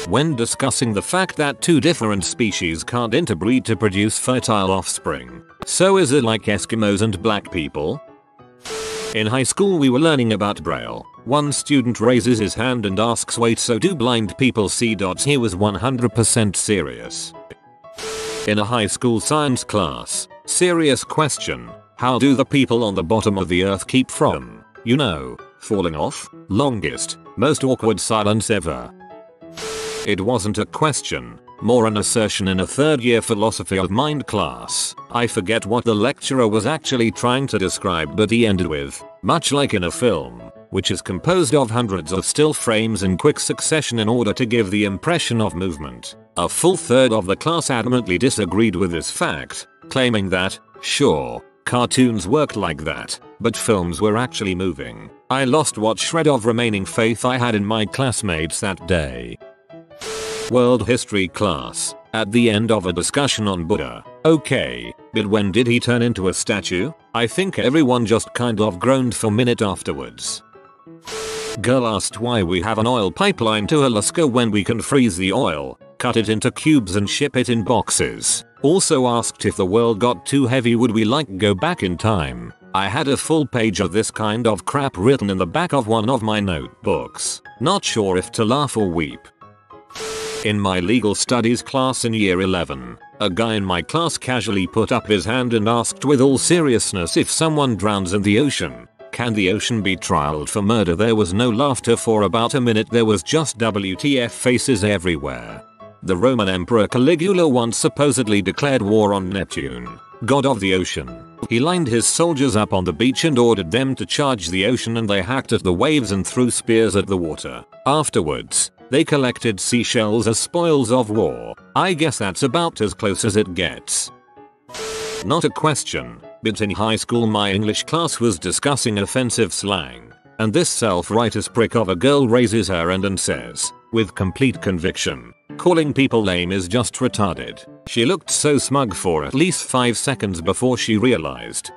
When discussing the fact that 2 different species can't interbreed to produce fertile offspring, so is it like Eskimos and black people? In high school we were learning about Braille. One student raises his hand and asks, wait, so do blind people see dots? He was 100% serious. In a high school science class, serious question, how do the people on the bottom of the earth keep from, you know, falling off? Longest, most awkward silence ever. It wasn't a question, more an assertion in a 3rd year philosophy of mind class. I forget what the lecturer was actually trying to describe, but he ended with, much like in a film, which is composed of hundreds of still frames in quick succession in order to give the impression of movement. A full third of the class adamantly disagreed with this fact, claiming that, sure, cartoons worked like that, but films were actually moving. I lost what shred of remaining faith I had in my classmates that day. World history class, at the end of a discussion on Buddha. Okay, but when did he turn into a statue? I think everyone just kind of groaned for a minute afterwards. Girl asked why we have an oil pipeline to Alaska when we can freeze the oil, cut it into cubes and ship it in boxes. Also asked if the world got too heavy would we like go back in time. I had a full page of this kind of crap written in the back of one of my notebooks. Not sure if to laugh or weep. In my legal studies class in year 11, a guy in my class casually put up his hand and asked with all seriousness if someone drowns in the ocean, can the ocean be trialed for murder? There was no laughter for about a minute, there was just WTF faces everywhere. The Roman Emperor Caligula once supposedly declared war on Neptune, god of the ocean. He lined his soldiers up on the beach and ordered them to charge the ocean, and they hacked at the waves and threw spears at the water. Afterwards, they collected seashells as spoils of war. I guess that's about as close as it gets. Not a question, but in high school my English class was discussing offensive slang. And this self-righteous prick of a girl raises her hand and says, with complete conviction, calling people lame is just retarded. She looked so smug for at least 5 seconds before she realized.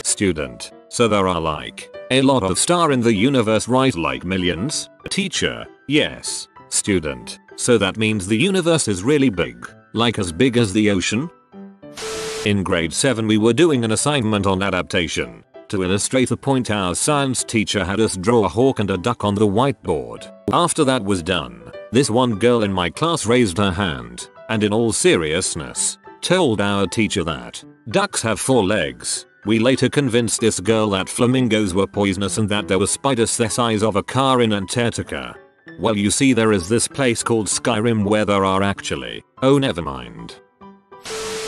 Student, so there are like a lot of stars in the universe, right? Like millions? Teacher, yes. Student, so that means the universe is really big, like as big as the ocean? In grade 7 we were doing an assignment on adaptation. To illustrate the point, our science teacher had us draw a hawk and a duck on the whiteboard. After that was done, this one girl in my class raised her hand, and in all seriousness, told our teacher that ducks have 4 legs. We later convinced this girl that flamingos were poisonous and that there were spiders the size of a car in Antarctica. Well, you see, there is this place called Skyrim where there are actually, oh never mind.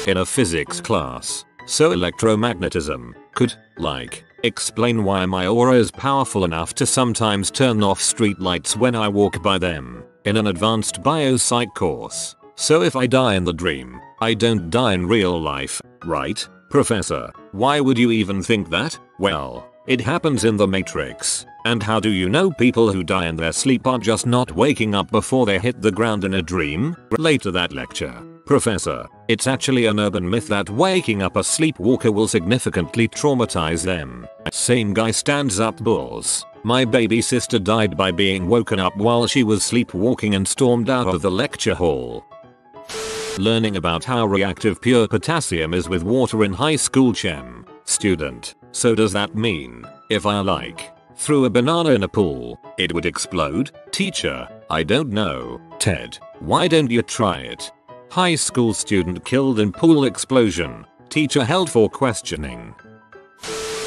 In a physics class, so electromagnetism could, like, explain why my aura is powerful enough to sometimes turn off streetlights when I walk by them, in an advanced biopsych course. So if I die in the dream, I don't die in real life, right, Professor? Why would you even think that? Well, it happens in the Matrix. And how do you know people who die in their sleep are just not waking up before they hit the ground in a dream? Relate to that lecture. Professor, it's actually an urban myth that waking up a sleepwalker will significantly traumatize them. Same guy stands up bulls. My baby sister died by being woken up while she was sleepwalking and stormed out of the lecture hall. Learning about how reactive pure potassium is with water in high school chem. Student, so does that mean, if I threw a banana in a pool, it would explode? Teacher, I don't know. Ted, why don't you try it? High school student killed in pool explosion. Teacher held for questioning.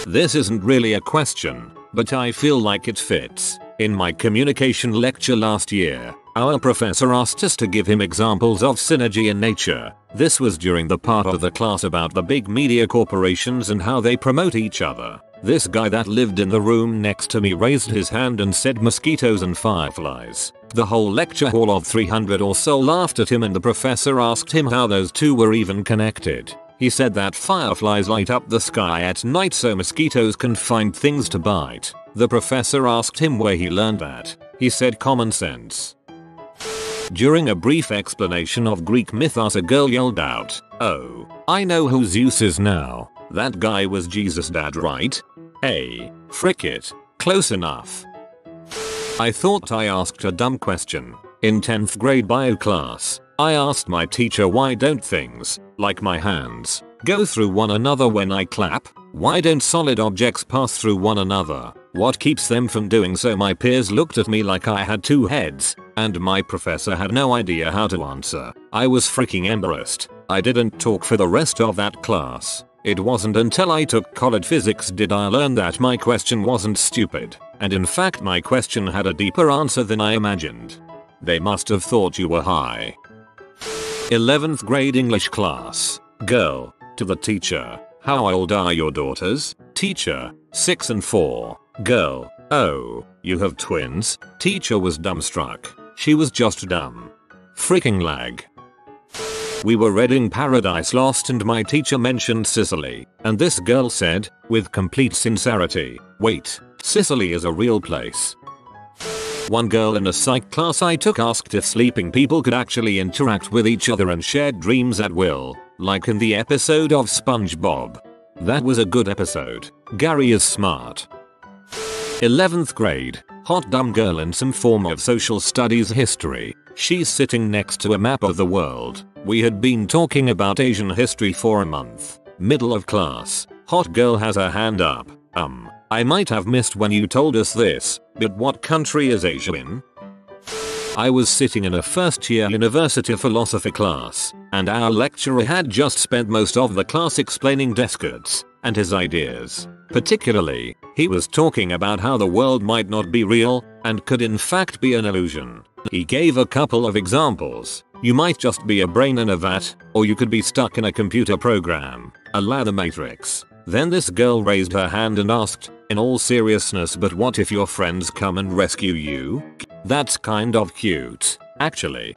This isn't really a question, but I feel like it fits. In my communication lecture last year, our professor asked us to give him examples of synergy in nature. This was during the part of the class about the big media corporations and how they promote each other. This guy that lived in the room next to me raised his hand and said mosquitoes and fireflies. The whole lecture hall of 300 or so laughed at him, and the professor asked him how those two were even connected. He said that fireflies light up the sky at night so mosquitoes can find things to bite. The professor asked him where he learned that. He said common sense. During a brief explanation of Greek mythos, a girl yelled out, "Oh, I know who Zeus is now. That guy was Jesus' dad, right?" Hey, frick it. Close enough. I thought I asked a dumb question. In 10th grade bio class, I asked my teacher, why don't things, like my hands, go through one another when I clap? Why don't solid objects pass through one another? What keeps them from doing so? My peers looked at me like I had 2 heads, and my professor had no idea how to answer. I was freaking embarrassed. I didn't talk for the rest of that class. It wasn't until I took college physics did I learn that my question wasn't stupid, and in fact my question had a deeper answer than I imagined. They must have thought you were high. 11th grade English class. Girl, to the teacher, how old are your daughters? Teacher, 6 and 4. Girl, oh, you have twins? Teacher was dumbstruck. She was just dumb. Freaking lag. We were reading Paradise Lost and my teacher mentioned Sicily, and this girl said, with complete sincerity, wait, Sicily is a real place. One girl in a psych class I took asked if sleeping people could actually interact with each other and share dreams at will, like in the episode of SpongeBob. That was a good episode. Gary is smart. 11th grade. Hot dumb girl in some form of social studies history. She's sitting next to a map of the world. We had been talking about Asian history for a month. Middle of class. Hot girl has her hand up. I might have missed when you told us this, but what country is Asia in? I was sitting in a first year university philosophy class, and our lecturer had just spent most of the class explaining Descartes and his ideas. Particularly, he was talking about how the world might not be real and could in fact be an illusion. He gave a couple of examples. You might just be a brain in a vat, or you could be stuck in a computer program, a la the Matrix. Then this girl raised her hand and asked, in all seriousness, but what if your friends come and rescue you? That's kind of cute, actually.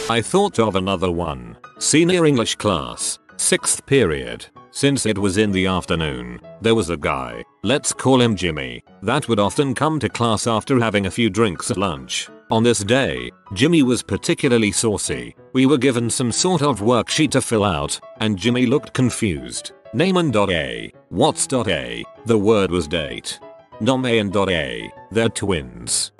I thought of another one. Senior English class. 6th period. Since it was in the afternoon, there was a guy, let's call him Jimmy, that would often come to class after having a few drinks at lunch. On this day, Jimmy was particularly saucy. We were given some sort of worksheet to fill out, and Jimmy looked confused. Name and .a. What's .a? The word was date. Nom A and .a. They're twins.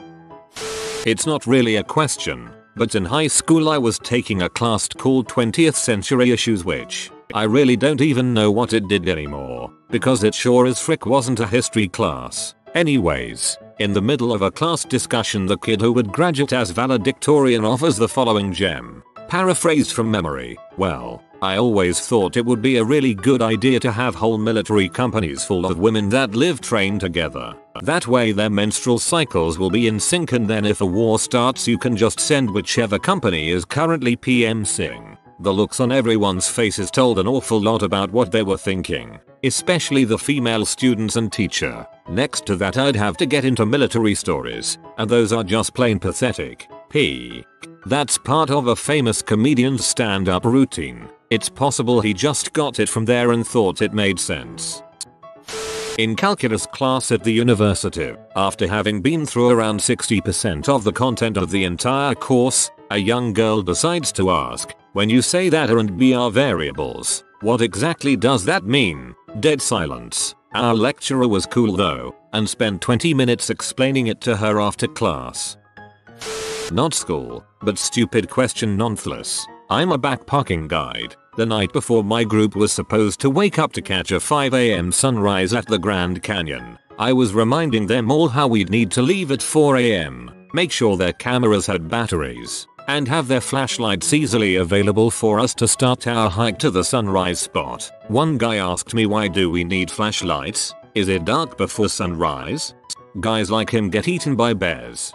It's not really a question, but in high school I was taking a class called 20th Century Issues, which I really don't even know what it did anymore, because it sure as frick wasn't a history class. Anyways, in the middle of a class discussion, the kid who would graduate as valedictorian offers the following gem. Paraphrased from memory. Well, I always thought it would be a really good idea to have whole military companies full of women that live trained together. That way their menstrual cycles will be in sync, and then if a war starts you can just send whichever company is currently PMCing. The looks on everyone's faces told an awful lot about what they were thinking, especially the female students and teacher. Next to that I'd have to get into military stories, and those are just plain pathetic. That's part of a famous comedian's stand-up routine. It's possible he just got it from there and thought it made sense. In calculus class at the university, after having been through around 60% of the content of the entire course, a young girl decides to ask, when you say that A and B are variables, what exactly does that mean? Dead silence. Our lecturer was cool though, and spent 20 minutes explaining it to her after class. Not school, but stupid question nonetheless. I'm a backpacking guide. The night before my group was supposed to wake up to catch a 5 AM sunrise at the Grand Canyon, I was reminding them all how we'd need to leave at 4 AM, make sure their cameras had batteries, and have their flashlights easily available for us to start our hike to the sunrise spot. One guy asked me, why do we need flashlights? Is it dark before sunrise? Guys like him get eaten by bears.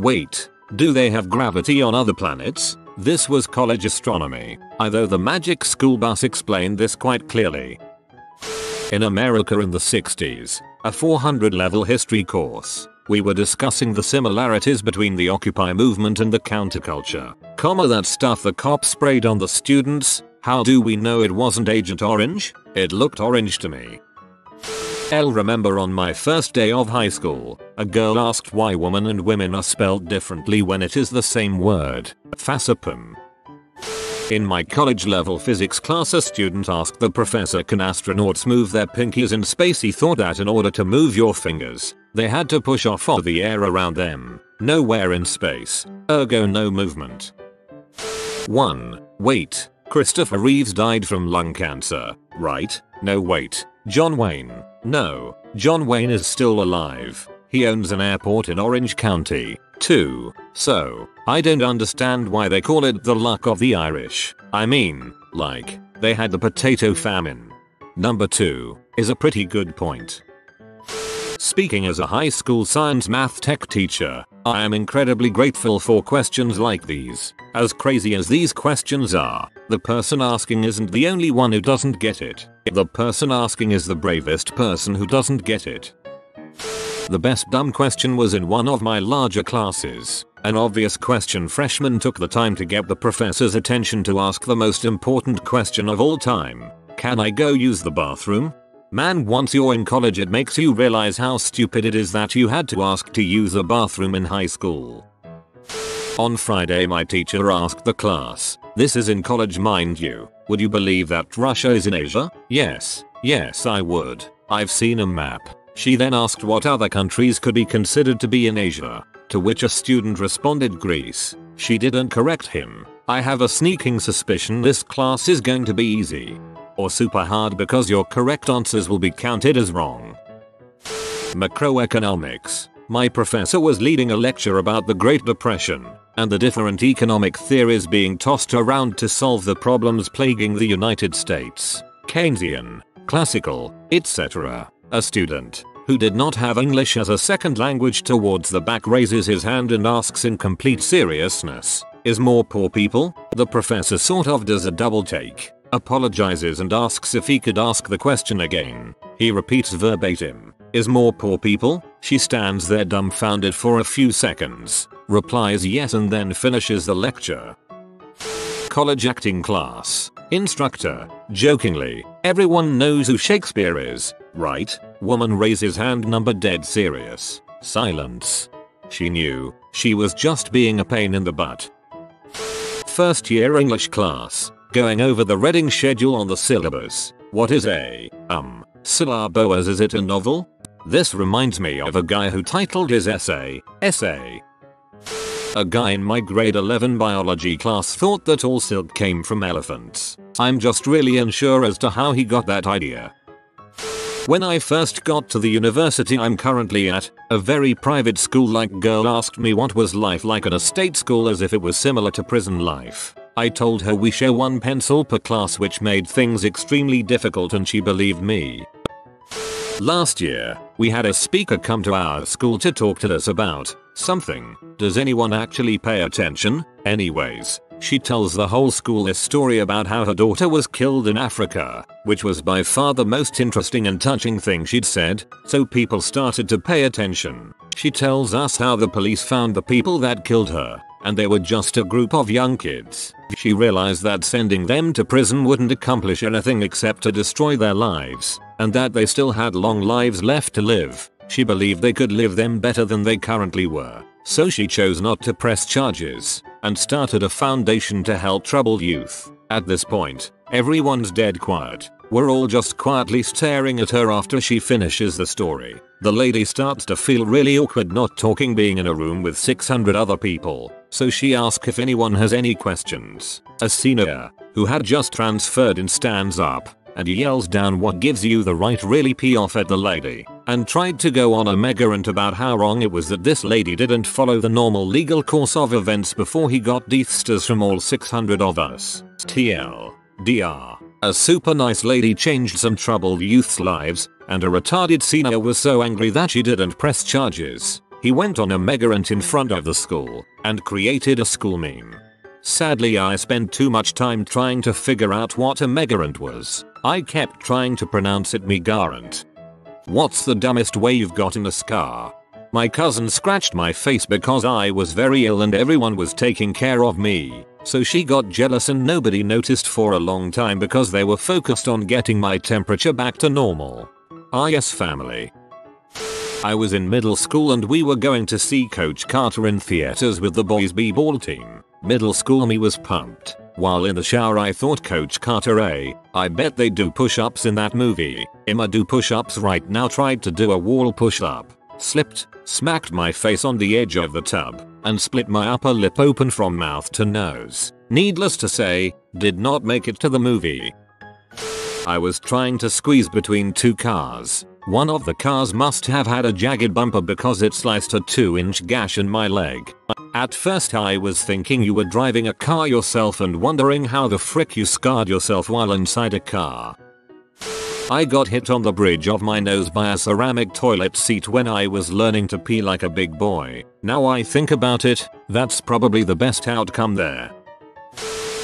Wait, do they have gravity on other planets? This was college astronomy, although the magic school bus explained this quite clearly. In America in the 60s, a 400 level history course, we were discussing the similarities between the Occupy movement and the counterculture. That stuff the cops sprayed on the students, how do we know it wasn't Agent Orange? It looked orange to me. Remember on my first day of high school, a girl asked why woman and women are spelled differently when it is the same word. Fascipum. In my college level physics class, a student asked the professor, can astronauts move their pinkies in space? He thought that in order to move your fingers, they had to push off of the air around them. Nowhere in space, ergo no movement. 1. Wait, Christopher Reeves died from lung cancer, right? No wait, John Wayne. No, John Wayne is still alive. He owns an airport in Orange County. 2. So, I don't understand why they call it the luck of the Irish. I mean, like, they had the potato famine. Number 2 is a pretty good point. Speaking as a high school science math tech teacher, I am incredibly grateful for questions like these. As crazy as these questions are, the person asking isn't the only one who doesn't get it. The person asking is the bravest person who doesn't get it. The best dumb question was in one of my larger classes. An obvious question. Freshmen took the time to get the professor's attention to ask the most important question of all time. Can I go use the bathroom? Man, once you're in college it makes you realize how stupid it is that you had to ask to use a bathroom in high school. On Friday my teacher asked the class, this is in college mind you, would you believe that Russia is in Asia? Yes I would. I've seen a map. She then asked what other countries could be considered to be in Asia, to which a student responded Greece. She didn't correct him. I have a sneaking suspicion this class is going to be easy. Or super hard because your correct answers will be counted as wrong. Macroeconomics. My professor was leading a lecture about the Great Depression and the different economic theories being tossed around to solve the problems plaguing the United States. Keynesian, classical, etc. A student, who did not have English as a second language towards the back, raises his hand and asks in complete seriousness, is more poor people? The professor sort of does a double take, apologizes and asks if he could ask the question again. He repeats verbatim, is more poor people? She stands there dumbfounded for a few seconds, replies yes and then finishes the lecture. College acting class. Instructor, jokingly, everyone knows who Shakespeare is, right? Woman raises hand number dead serious. Silence. She knew, she was just being a pain in the butt. First year English class, going over the reading schedule on the syllabus. What is a, syllaboas? Is it a novel? This reminds me of a guy who titled his essay. A guy in my grade 11 biology class thought that all silk came from elephants. I'm just really unsure as to how he got that idea. When I first got to the university I'm currently at, a very private school-like girl asked me what was life like at a state school as if it was similar to prison life. I told her we share one pencil per class, which made things extremely difficult, and she believed me. Last year, we had a speaker come to our school to talk to us about something. Does anyone actually pay attention? Anyways, she tells the whole school this story about how her daughter was killed in Africa, which was by far the most interesting and touching thing she'd said, so people started to pay attention. She tells us how the police found the people that killed her, and they were just a group of young kids. She realized that sending them to prison wouldn't accomplish anything except to destroy their lives, and that they still had long lives left to live. She believed they could live them better than they currently were, so she chose not to press charges, and started a foundation to help troubled youth. At this point, everyone's dead quiet. We're all just quietly staring at her after she finishes the story. The lady starts to feel really awkward not talking, being in a room with 600 other people, so she asks if anyone has any questions. A senior, who had just transferred in, stands up and yells down, "What gives you the right?" really pee off at the lady, and tried to go on a mega rant about how wrong it was that this lady didn't follow the normal legal course of events before he got deathsters from all 600 of us. TLDR. A super nice lady changed some troubled youth's lives, and a retarded senior was so angry that she didn't press charges. He went on a mega rant in front of the school and created a school meme. Sadly, I spent too much time trying to figure out what a mega rant was. I kept trying to pronounce it megarant. What's the dumbest way you've gotten a scar? My cousin scratched my face because I was very ill and everyone was taking care of me, so she got jealous and nobody noticed for a long time because they were focused on getting my temperature back to normal. Ah yes, family. I was in middle school and we were going to see Coach Carter in theaters with the boys' b-ball team. Middle school me was pumped. While in the shower I thought, Coach Carter, I bet they do push-ups in that movie. I'ma do push-ups right now. Tried to do a wall push-up, slipped, smacked my face on the edge of the tub, and split my upper lip open from mouth to nose. Needless to say, did not make it to the movie. I was trying to squeeze between two cars. One of the cars must have had a jagged bumper because it sliced a 2-inch gash in my leg. At first I was thinking you were driving a car yourself and wondering how the frick you scarred yourself while inside a car. I got hit on the bridge of my nose by a ceramic toilet seat when I was learning to pee like a big boy. Now I think about it, that's probably the best outcome there.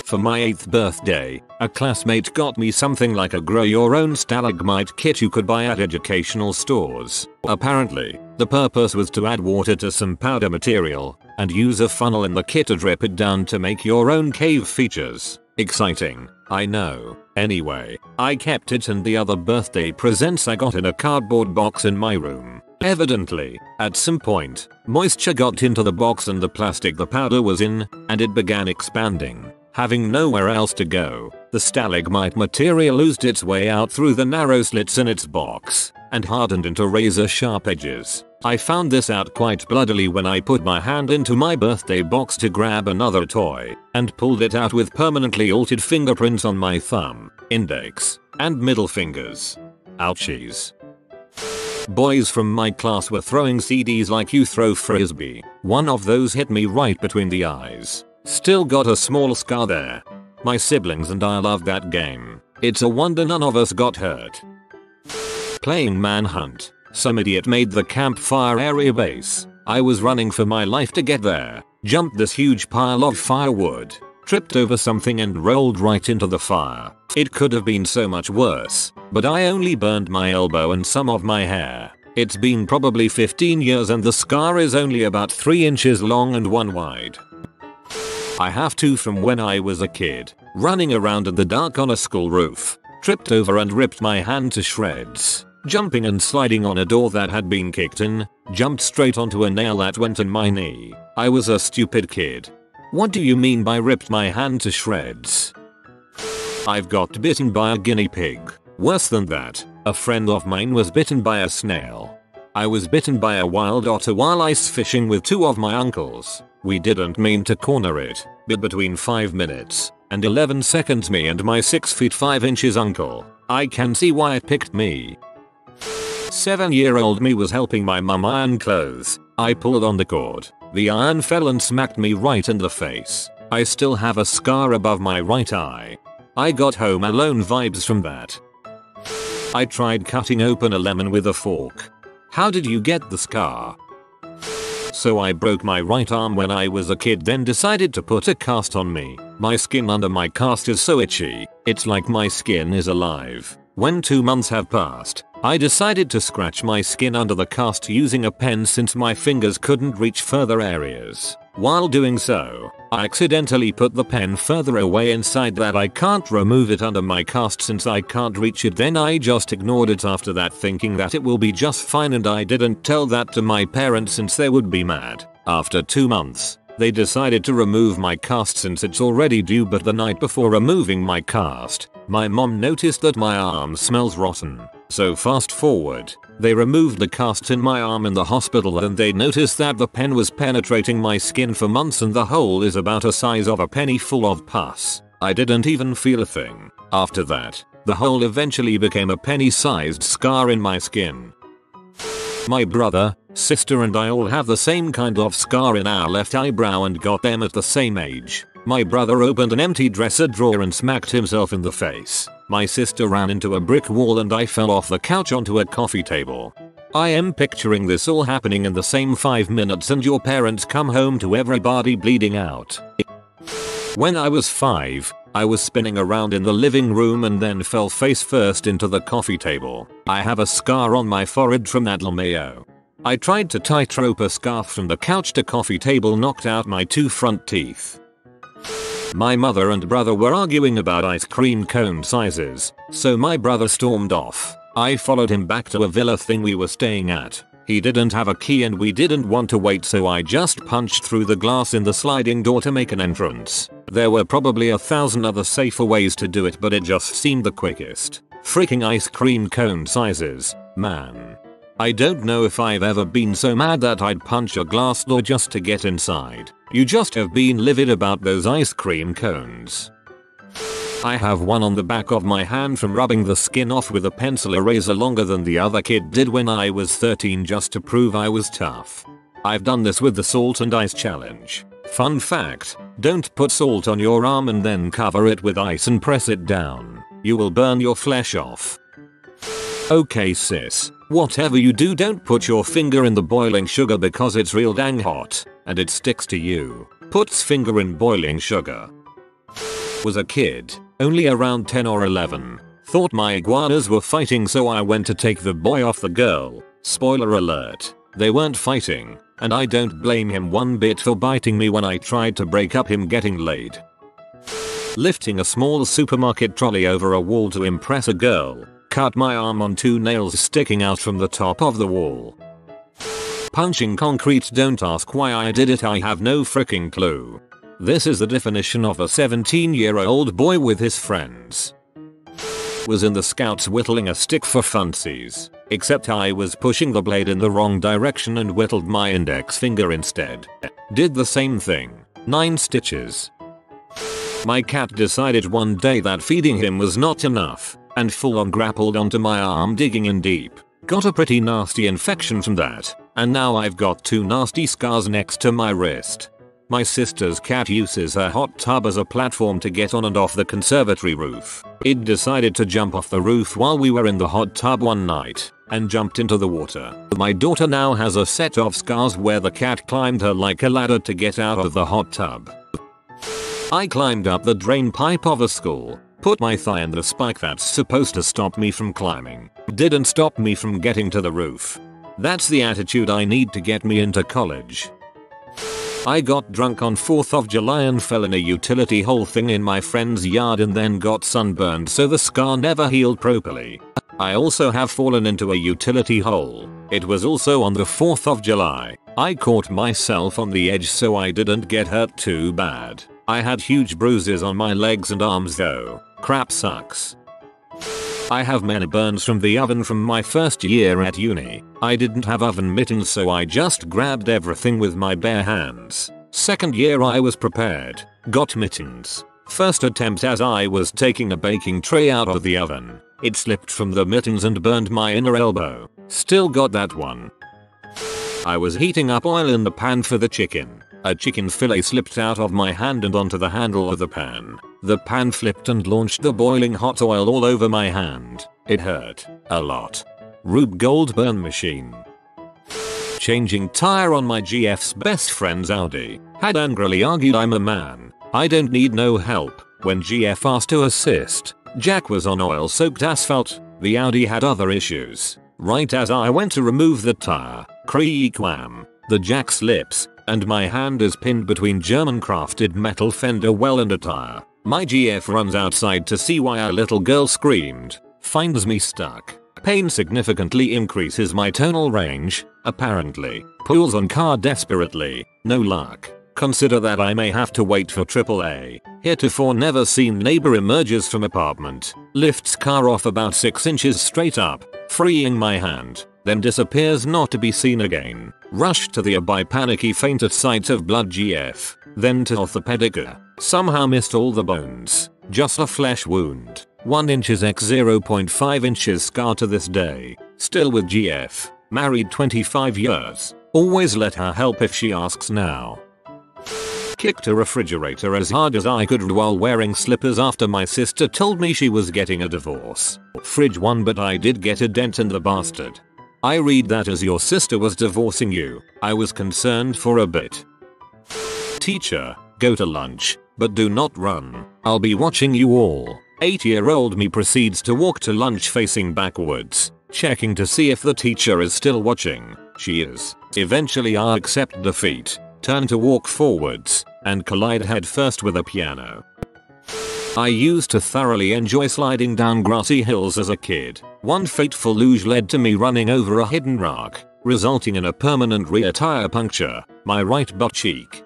For my 8th birthday, a classmate got me something like a grow your own stalagmite kit you could buy at educational stores. Apparently, the purpose was to add water to some powder material and use a funnel in the kit to drip it down to make your own cave features. Exciting, I know. Anyway, I kept it and the other birthday presents I got in a cardboard box in my room. Evidently, at some point, moisture got into the box and the plastic the powder was in, and it began expanding. Having nowhere else to go, the stalagmite material oozed its way out through the narrow slits in its box and hardened into razor-sharp edges. I found this out quite bloodily when I put my hand into my birthday box to grab another toy and pulled it out with permanently altered fingerprints on my thumb, index, and middle fingers. Ouchies. Boys from my class were throwing CDs like you throw frisbee. One of those hit me right between the eyes. Still got a small scar there. My siblings and I loved that game. It's a wonder none of us got hurt. Playing manhunt. Some idiot made the campfire area base. I was running for my life to get there. Jumped this huge pile of firewood. Tripped over something and rolled right into the fire. It could have been so much worse, but I only burned my elbow and some of my hair. It's been probably 15 years and the scar is only about 3 inches long and 1 wide. I have two from when I was a kid, running around in the dark on a school roof, tripped over and ripped my hand to shreds, jumping and sliding on a door that had been kicked in, jumped straight onto a nail that went in my knee. I was a stupid kid. What do you mean by ripped my hand to shreds? I've got bitten by a guinea pig. Worse than that, a friend of mine was bitten by a snail. I was bitten by a wild otter while ice fishing with two of my uncles. We didn't mean to corner it, but between 5 minutes and 11 seconds me and my 6 feet 5 inches uncle, I can see why it picked me. 7-year-old me was helping my mum iron clothes. I pulled on the cord. The iron fell and smacked me right in the face. I still have a scar above my right eye. I got Home Alone vibes from that. I tried cutting open a lemon with a fork. How did you get the scar? So I broke my right arm when I was a kid, then decided to put a cast on me. My skin under my cast is so itchy, it's like my skin is alive. When 2 months have passed, I decided to scratch my skin under the cast using a pen since my fingers couldn't reach further areas. While doing so, I accidentally put the pen further away inside that I can't remove it under my cast since I can't reach it. Then I just ignored it after that, thinking that it will be just fine, and I didn't tell that to my parents since they would be mad. After 2 months, they decided to remove my cast since it's already due, but the night before removing my cast, my mom noticed that my arm smells rotten. So fast forward, they removed the cast in my arm in the hospital, and they noticed that the pen was penetrating my skin for months and the hole is about the size of a penny full of pus. I didn't even feel a thing. After that, the hole eventually became a penny-sized scar in my skin. My brother, sister and I all have the same kind of scar in our left eyebrow and got them at the same age. My brother opened an empty dresser drawer and smacked himself in the face. My sister ran into a brick wall and I fell off the couch onto a coffee table. I am picturing this all happening in the same 5 minutes, and your parents come home to everybody bleeding out. When I was 5, I was spinning around in the living room and then fell face first into the coffee table. I have a scar on my forehead from that LMAO. I tried to tightrope a scarf from the couch to coffee table, knocked out my 2 front teeth. My mother and brother were arguing about ice cream cone sizes, so my brother stormed off. I followed him back to a villa thing we were staying at. He didn't have a key and we didn't want to wait, so I just punched through the glass in the sliding door to make an entrance. There were probably 1,000 other safer ways to do it, but it just seemed the quickest. Freaking ice cream cone sizes, man. I don't know if I've ever been so mad that I'd punch a glass door just to get inside. You just have been livid about those ice cream cones. I have one on the back of my hand from rubbing the skin off with a pencil eraser longer than the other kid did when I was 13, just to prove I was tough. I've done this with the salt and ice challenge. Fun fact, don't put salt on your arm and then cover it with ice and press it down. You will burn your flesh off. Okay sis, whatever you do, don't put your finger in the boiling sugar because it's real dang hot and it sticks to you. Puts finger in boiling sugar. Was a kid, only around 10 or 11. Thought my iguanas were fighting, so I went to take the boy off the girl. Spoiler alert, they weren't fighting, and I don't blame him one bit for biting me when I tried to break up him getting laid. Lifting a small supermarket trolley over a wall to impress a girl. Cut my arm on 2 nails sticking out from the top of the wall. Punching concrete. Don't ask why I did it, I have no freaking clue. This is the definition of a 17-year-old boy with his friends. Was in the Scouts whittling a stick for funsies, except I was pushing the blade in the wrong direction and whittled my index finger instead. Did the same thing. 9 stitches. My cat decided one day that feeding him was not enough, and full on grappled onto my arm, digging in deep. Got a pretty nasty infection from that, and now I've got 2 nasty scars next to my wrist. My sister's cat uses her hot tub as a platform to get on and off the conservatory roof. It decided to jump off the roof while we were in the hot tub one night, and jumped into the water. My daughter now has a set of scars where the cat climbed her like a ladder to get out of the hot tub. I climbed up the drain pipe of a school, put my thigh in the spike that's supposed to stop me from climbing. Didn't stop me from getting to the roof. That's the attitude I need to get me into college. I got drunk on 4th of July and fell in a utility hole thing in my friend's yard and then got sunburned, so the scar never healed properly. I also have fallen into a utility hole. It was also on the 4th of July. I caught myself on the edge so I didn't get hurt too bad. I had huge bruises on my legs and arms though. Crap sucks. I have many burns from the oven from my first year at uni. I didn't have oven mittens so I just grabbed everything with my bare hands. Second year I was prepared. Got mittens. First attempt as I was taking a baking tray out of the oven. It slipped from the mittens and burned my inner elbow. Still got that one. I was heating up oil in the pan for the chicken. A chicken fillet slipped out of my hand and onto the handle of the pan. The pan flipped and launched the boiling hot oil all over my hand. It hurt. A lot. Rube Goldberg machine. Changing tire on my GF's best friend's Audi. Had angrily argued I'm a man. I don't need no help. When GF asked to assist, Jack was on oil-soaked asphalt. The Audi had other issues. Right as I went to remove the tire, creak wham, the jack slips, and my hand is pinned between German crafted metal fender well and a tire. My GF runs outside to see why a little girl screamed, finds me stuck. Pain significantly increases my tonal range, apparently. Pulls on car desperately, no luck. Consider that I may have to wait for AAA. Heretofore never seen neighbor emerges from apartment, lifts car off about 6 inches straight up, freeing my hand, then disappears not to be seen again. Rush to the by panicky faint at sight of blood GF, then to orthopedic. Somehow missed all the bones, just a flesh wound. 1 inches x 0.5 inches scar to this day. Still with GF, married 25 years. Always let her help if she asks now. Kicked a refrigerator as hard as I could while wearing slippers after my sister told me she was getting a divorce. Fridge won, but I did get a dent in the bastard. I read that as your sister was divorcing you. I was concerned for a bit. Teacher, go to lunch, but do not run. I'll be watching you all. 8-year-old me proceeds to walk to lunch facing backwards, checking to see if the teacher is still watching. She is. Eventually I accept defeat, turn to walk forwards, and collide headfirst with a piano. I used to thoroughly enjoy sliding down grassy hills as a kid. One fateful luge led to me running over a hidden rock, resulting in a permanent rear tire puncture, my right butt cheek.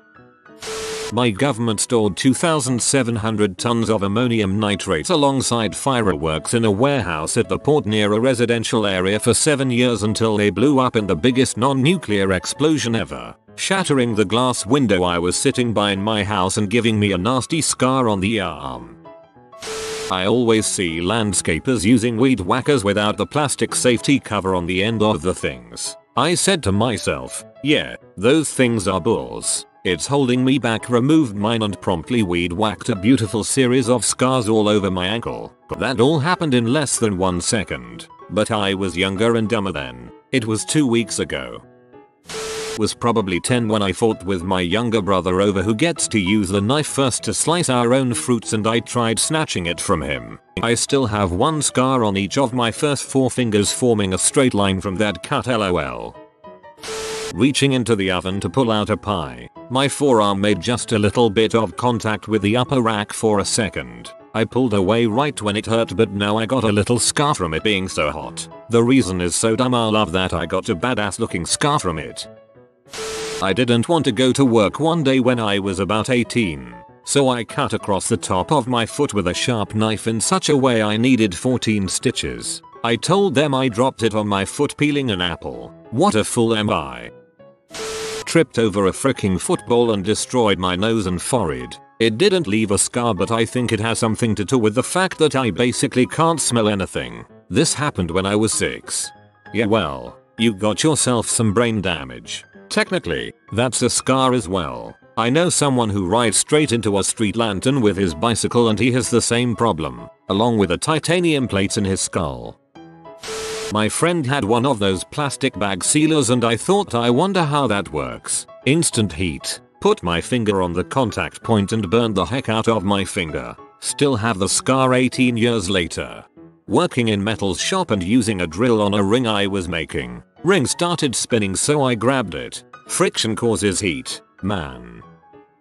My government stored 2,700 tons of ammonium nitrate alongside fireworks in a warehouse at the port near a residential area for 7 years until they blew up in the biggest non-nuclear explosion ever, shattering the glass window I was sitting by in my house and giving me a nasty scar on the arm. I always see landscapers using weed whackers without the plastic safety cover on the end of the things. I said to myself, yeah, those things are bulls. It's holding me back. Removed mine and promptly weed whacked a beautiful series of scars all over my ankle. That all happened in less than 1 second. But I was younger and dumber then. It was 2 weeks ago. Was probably 10 when I fought with my younger brother over who gets to use the knife first to slice our own fruits, and I tried snatching it from him. I still have 1 scar on each of my first 4 fingers, forming a straight line from that cut, lol. Reaching into the oven to pull out a pie, my forearm made just a little bit of contact with the upper rack for a second. I pulled away right when it hurt, but now I got a little scar from it being so hot. The reason is so dumb, I love that I got a badass looking scar from it. I didn't want to go to work one day when I was about 18, so I cut across the top of my foot with a sharp knife in such a way I needed 14 stitches. I told them I dropped it on my foot peeling an apple. What a fool am I. Tripped over a freaking football and destroyed my nose and forehead. It didn't leave a scar, but I think it has something to do with the fact that I basically can't smell anything. This happened when I was 6. Yeah, well, you got yourself some brain damage. Technically, that's a scar as well. I know someone who rides straight into a street lantern with his bicycle and he has the same problem, along with the titanium plates in his skull. My friend had one of those plastic bag sealers and I thought, I wonder how that works. Instant heat. Put my finger on the contact point and burned the heck out of my finger. Still have the scar 18 years later. Working in metal's shop and using a drill on a ring I was making. Ring started spinning, so I grabbed it. Friction causes heat. Man.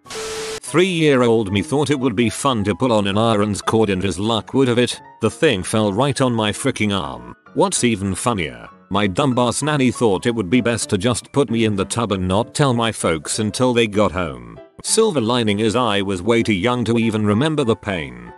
3-year-old me thought it would be fun to pull on an iron's cord, and as luck would have it, the thing fell right on my freaking arm. What's even funnier, my dumbass nanny thought it would be best to just put me in the tub and not tell my folks until they got home. Silver lining is I was way too young to even remember the pain.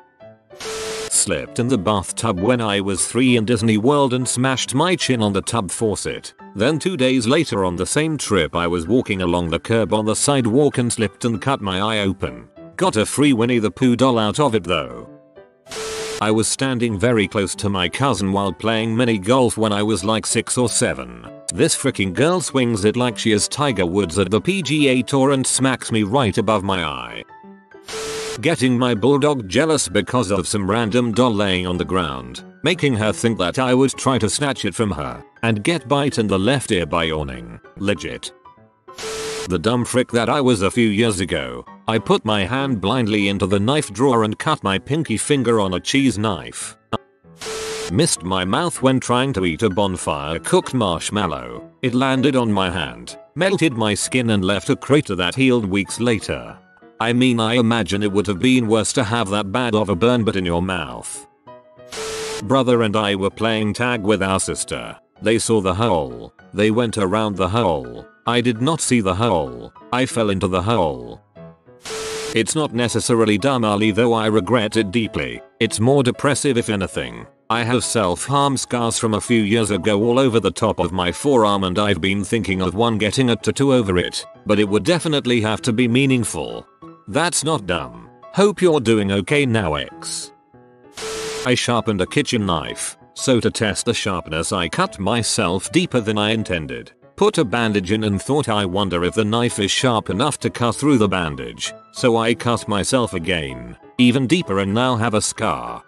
Slipped in the bathtub when I was 3 in Disney World and smashed my chin on the tub faucet. Then 2 days later on the same trip I was walking along the curb on the sidewalk and slipped and cut my eye open. Got a free Winnie the Pooh doll out of it though. I was standing very close to my cousin while playing mini golf when I was like 6 or 7. This freaking girl swings it like she is Tiger Woods at the PGA Tour and smacks me right above my eye. Getting my bulldog jealous because of some random doll laying on the ground, making her think that I would try to snatch it from her and get bite in the left ear by yawning. Legit. The dumb frick that I was a few years ago, I put my hand blindly into the knife drawer and cut my pinky finger on a cheese knife. Missed my mouth when trying to eat a bonfire cooked marshmallow. It landed on my hand, melted my skin and left a crater that healed weeks later. I mean, I imagine it would have been worse to have that bad of a burn but in your mouth. Brother and I were playing tag with our sister. They saw the hole. They went around the hole. I did not see the hole. I fell into the hole. It's not necessarily dumb Ali, though I regret it deeply. It's more depressive if anything. I have self-harm scars from a few years ago all over the top of my forearm and I've been thinking of one getting a tattoo over it, but it would definitely have to be meaningful. That's not dumb. Hope you're doing okay now, X. I sharpened a kitchen knife, so to test the sharpness I cut myself deeper than I intended. Put a bandage in and thought I wonder if the knife is sharp enough to cut through the bandage, so I cut myself again, even deeper and now have a scar.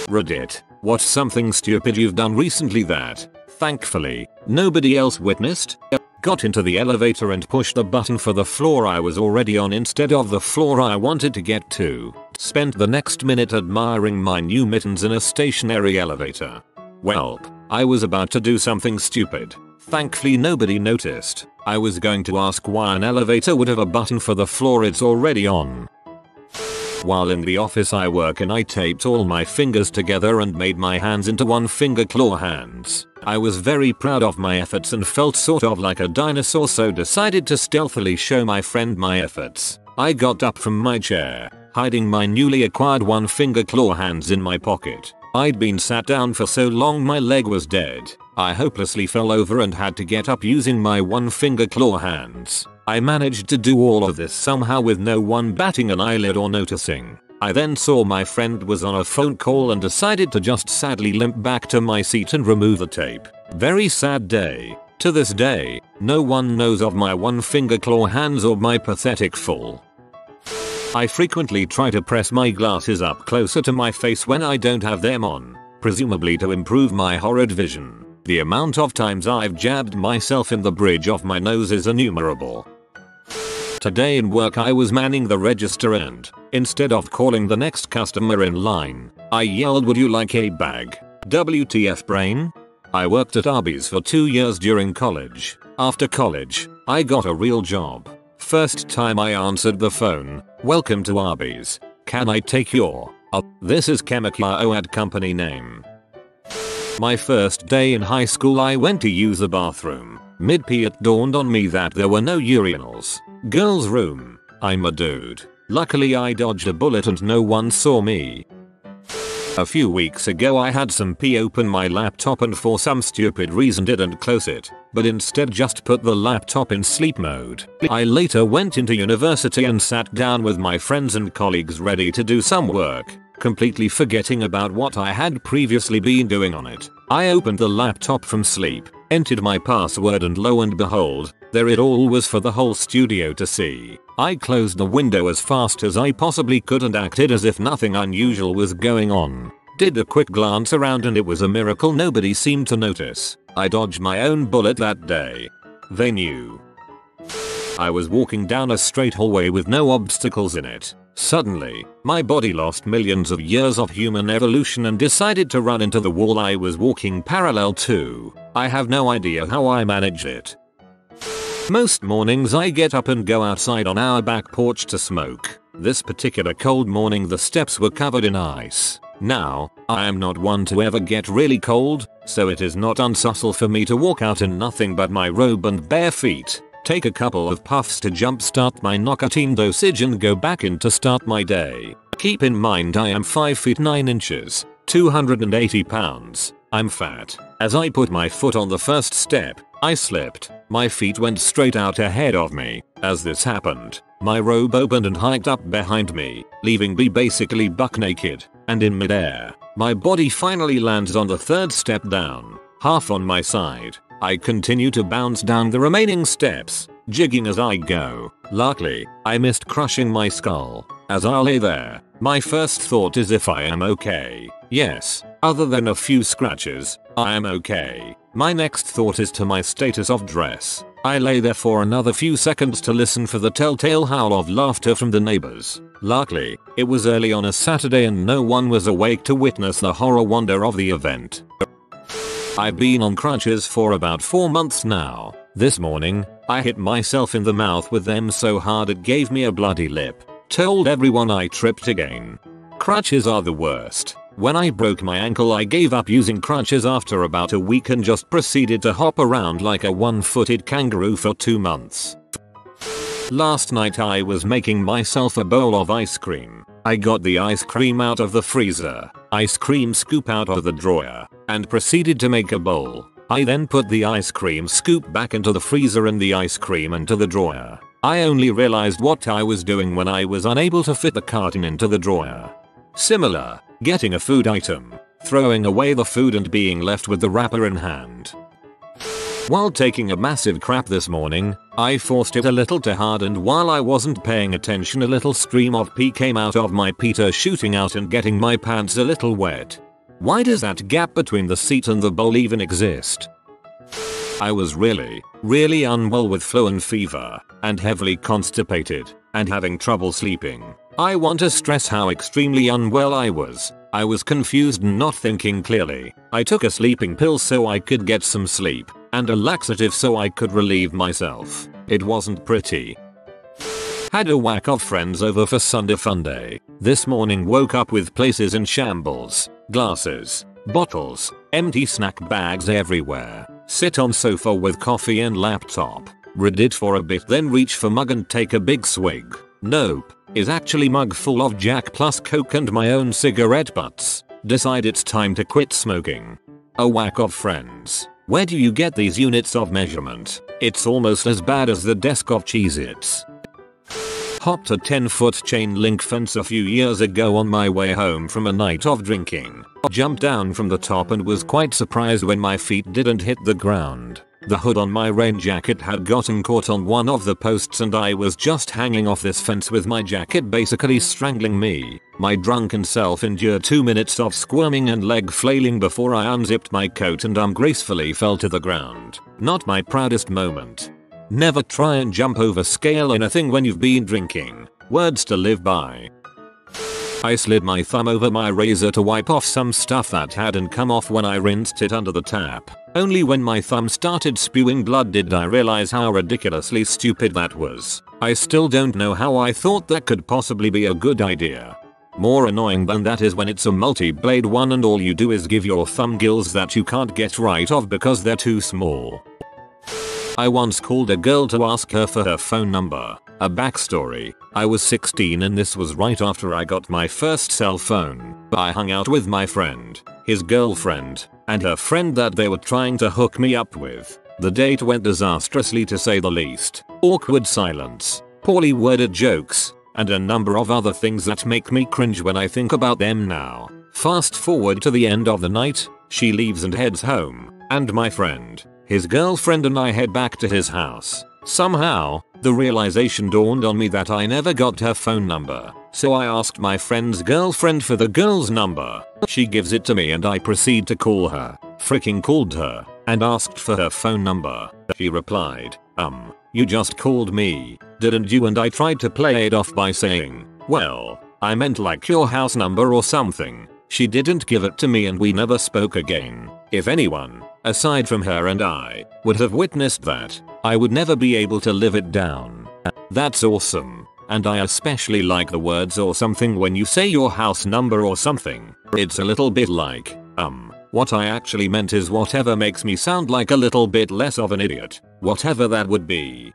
Reddit, what's something stupid you've done recently that, thankfully, nobody else witnessed? Got into the elevator and pushed the button for the floor I was already on instead of the floor I wanted to get to. Spent the next minute admiring my new mittens in a stationary elevator. Welp, I was about to do something stupid. Thankfully nobody noticed. I was going to ask why an elevator would have a button for the floor it's already on. While in the office I work in, I taped all my fingers together and made my hands into one finger claw hands. I was very proud of my efforts and felt sort of like a dinosaur, so decided to stealthily show my friend my efforts. I got up from my chair, hiding my newly acquired one finger claw hands in my pocket. I'd been sat down for so long my leg was dead. I hopelessly fell over and had to get up using my one finger claw hands. I managed to do all of this somehow with no one batting an eyelid or noticing. I then saw my friend was on a phone call and decided to just sadly limp back to my seat and remove the tape. Very sad day. To this day, no one knows of my one finger claw hands or my pathetic fall. I frequently try to press my glasses up closer to my face when I don't have them on, presumably to improve my horrid vision. The amount of times I've jabbed myself in the bridge of my nose is innumerable. Today in work I was manning the register and, instead of calling the next customer in line, I yelled, "Would you like a bag? WTF brain?" I worked at Arby's for 2 years during college. After college, I got a real job. First time I answered the phone, "Welcome to Arby's. Can I take your..." This is Chemical ad company name. My first day in high school I went to use the bathroom. Mid-pee it dawned on me that there were no urinals. Girls' room. I'm a dude. Luckily I dodged a bullet and no one saw me. A few weeks ago I had some pee open my laptop and for some stupid reason didn't close it, but instead just put the laptop in sleep mode. I later went into university and sat down with my friends and colleagues ready to do some work, completely forgetting about what I had previously been doing on it. I opened the laptop from sleep, entered my password and lo and behold, there it all was for the whole studio to see. I closed the window as fast as I possibly could and acted as if nothing unusual was going on. Did a quick glance around and it was a miracle nobody seemed to notice. I dodged my own bullet that day. They knew. I was walking down a straight hallway with no obstacles in it. Suddenly, my body lost millions of years of human evolution and decided to run into the wall I was walking parallel to. I have no idea how I managed it. Most mornings I get up and go outside on our back porch to smoke. This particular cold morning the steps were covered in ice. Now, I am not one to ever get really cold, so it is not unsubtle for me to walk out in nothing but my robe and bare feet, take a couple of puffs to jumpstart my nicotine dosage and go back in to start my day. Keep in mind I am 5 feet 9 inches, 280 pounds. I'm fat. As I put my foot on the first step, I slipped. My feet went straight out ahead of me. As this happened, my robe opened and hiked up behind me, leaving me basically buck naked, and in midair, my body finally lands on the third step down, half on my side. I continue to bounce down the remaining steps, jigging as I go. Luckily, I missed crushing my skull. As I lay there, my first thought is if I am okay. Yes, other than a few scratches, I am okay. My next thought is to my status of dress. I lay there for another few seconds to listen for the telltale howl of laughter from the neighbors. Luckily, it was early on a Saturday and no one was awake to witness the horror wonder of the event. I've been on crutches for about 4 months now. This morning, I hit myself in the mouth with them so hard it gave me a bloody lip. Told everyone I tripped again. Crutches are the worst. When I broke my ankle I gave up using crutches after about a week and just proceeded to hop around like a one-footed kangaroo for 2 months. Last night I was making myself a bowl of ice cream. I got the ice cream out of the freezer, ice cream scoop out of the drawer, and proceeded to make a bowl. I then put the ice cream scoop back into the freezer and the ice cream into the drawer. I only realized what I was doing when I was unable to fit the carton into the drawer. Similar, getting a food item, throwing away the food and being left with the wrapper in hand. While taking a massive crap this morning, I forced it a little too hard and while I wasn't paying attention a little stream of pee came out of my peter shooting out and getting my pants a little wet. Why does that gap between the seat and the bowl even exist? I was really unwell with flu and fever, and heavily constipated, and having trouble sleeping. I want to stress how extremely unwell I was. I was confused and not thinking clearly. I took a sleeping pill so I could get some sleep, and a laxative so I could relieve myself. It wasn't pretty. Had a whack of friends over for Sunday Funday. This morning woke up with places in shambles. Glasses, bottles, empty snack bags everywhere. Sit on sofa with coffee and laptop. Read it for a bit then reach for mug and take a big swig. Nope. Is actually mug full of Jack plus Coke and my own cigarette butts. Decide it's time to quit smoking. A whack of friends. Where do you get these units of measurement? It's almost as bad as the desk of Cheez-Its. Hopped a 10-foot chain link fence a few years ago on my way home from a night of drinking. Jumped down from the top and was quite surprised when my feet didn't hit the ground. The hood on my rain jacket had gotten caught on one of the posts and I was just hanging off this fence with my jacket basically strangling me. My drunken self endured 2 minutes of squirming and leg flailing before I unzipped my coat and ungracefully fell to the ground. Not my proudest moment. Never try and jump over scale anything when you've been drinking. Words to live by. I slid my thumb over my razor to wipe off some stuff that hadn't come off when I rinsed it under the tap. Only when my thumb started spewing blood did I realize how ridiculously stupid that was. I still don't know how I thought that could possibly be a good idea. More annoying than that is when it's a multi-blade one and all you do is give your thumb gills that you can't get right off because they're too small. I once called a girl to ask her for her phone number. A backstory, I was 16 and this was right after I got my first cell phone. I hung out with my friend, his girlfriend, and her friend that they were trying to hook me up with. The date went disastrously to say the least. Awkward silence, poorly worded jokes, and a number of other things that make me cringe when I think about them now. Fast forward to the end of the night, she leaves and heads home, and my friend, his girlfriend and I head back to his house. Somehow, the realization dawned on me that I never got her phone number, so I asked my friend's girlfriend for the girl's number. She gives it to me and I proceed to call her. Freaking called her, and asked for her phone number. She replied, you just called me, didn't you? And I tried to play it off by saying, well, I meant like your house number or something. She didn't give it to me and we never spoke again. If anyone, aside from her and I, would have witnessed that, I would never be able to live it down. That's awesome. And I especially like the words or something when you say your house number or something. It's a little bit like, what I actually meant is whatever makes me sound like a little bit less of an idiot. Whatever that would be.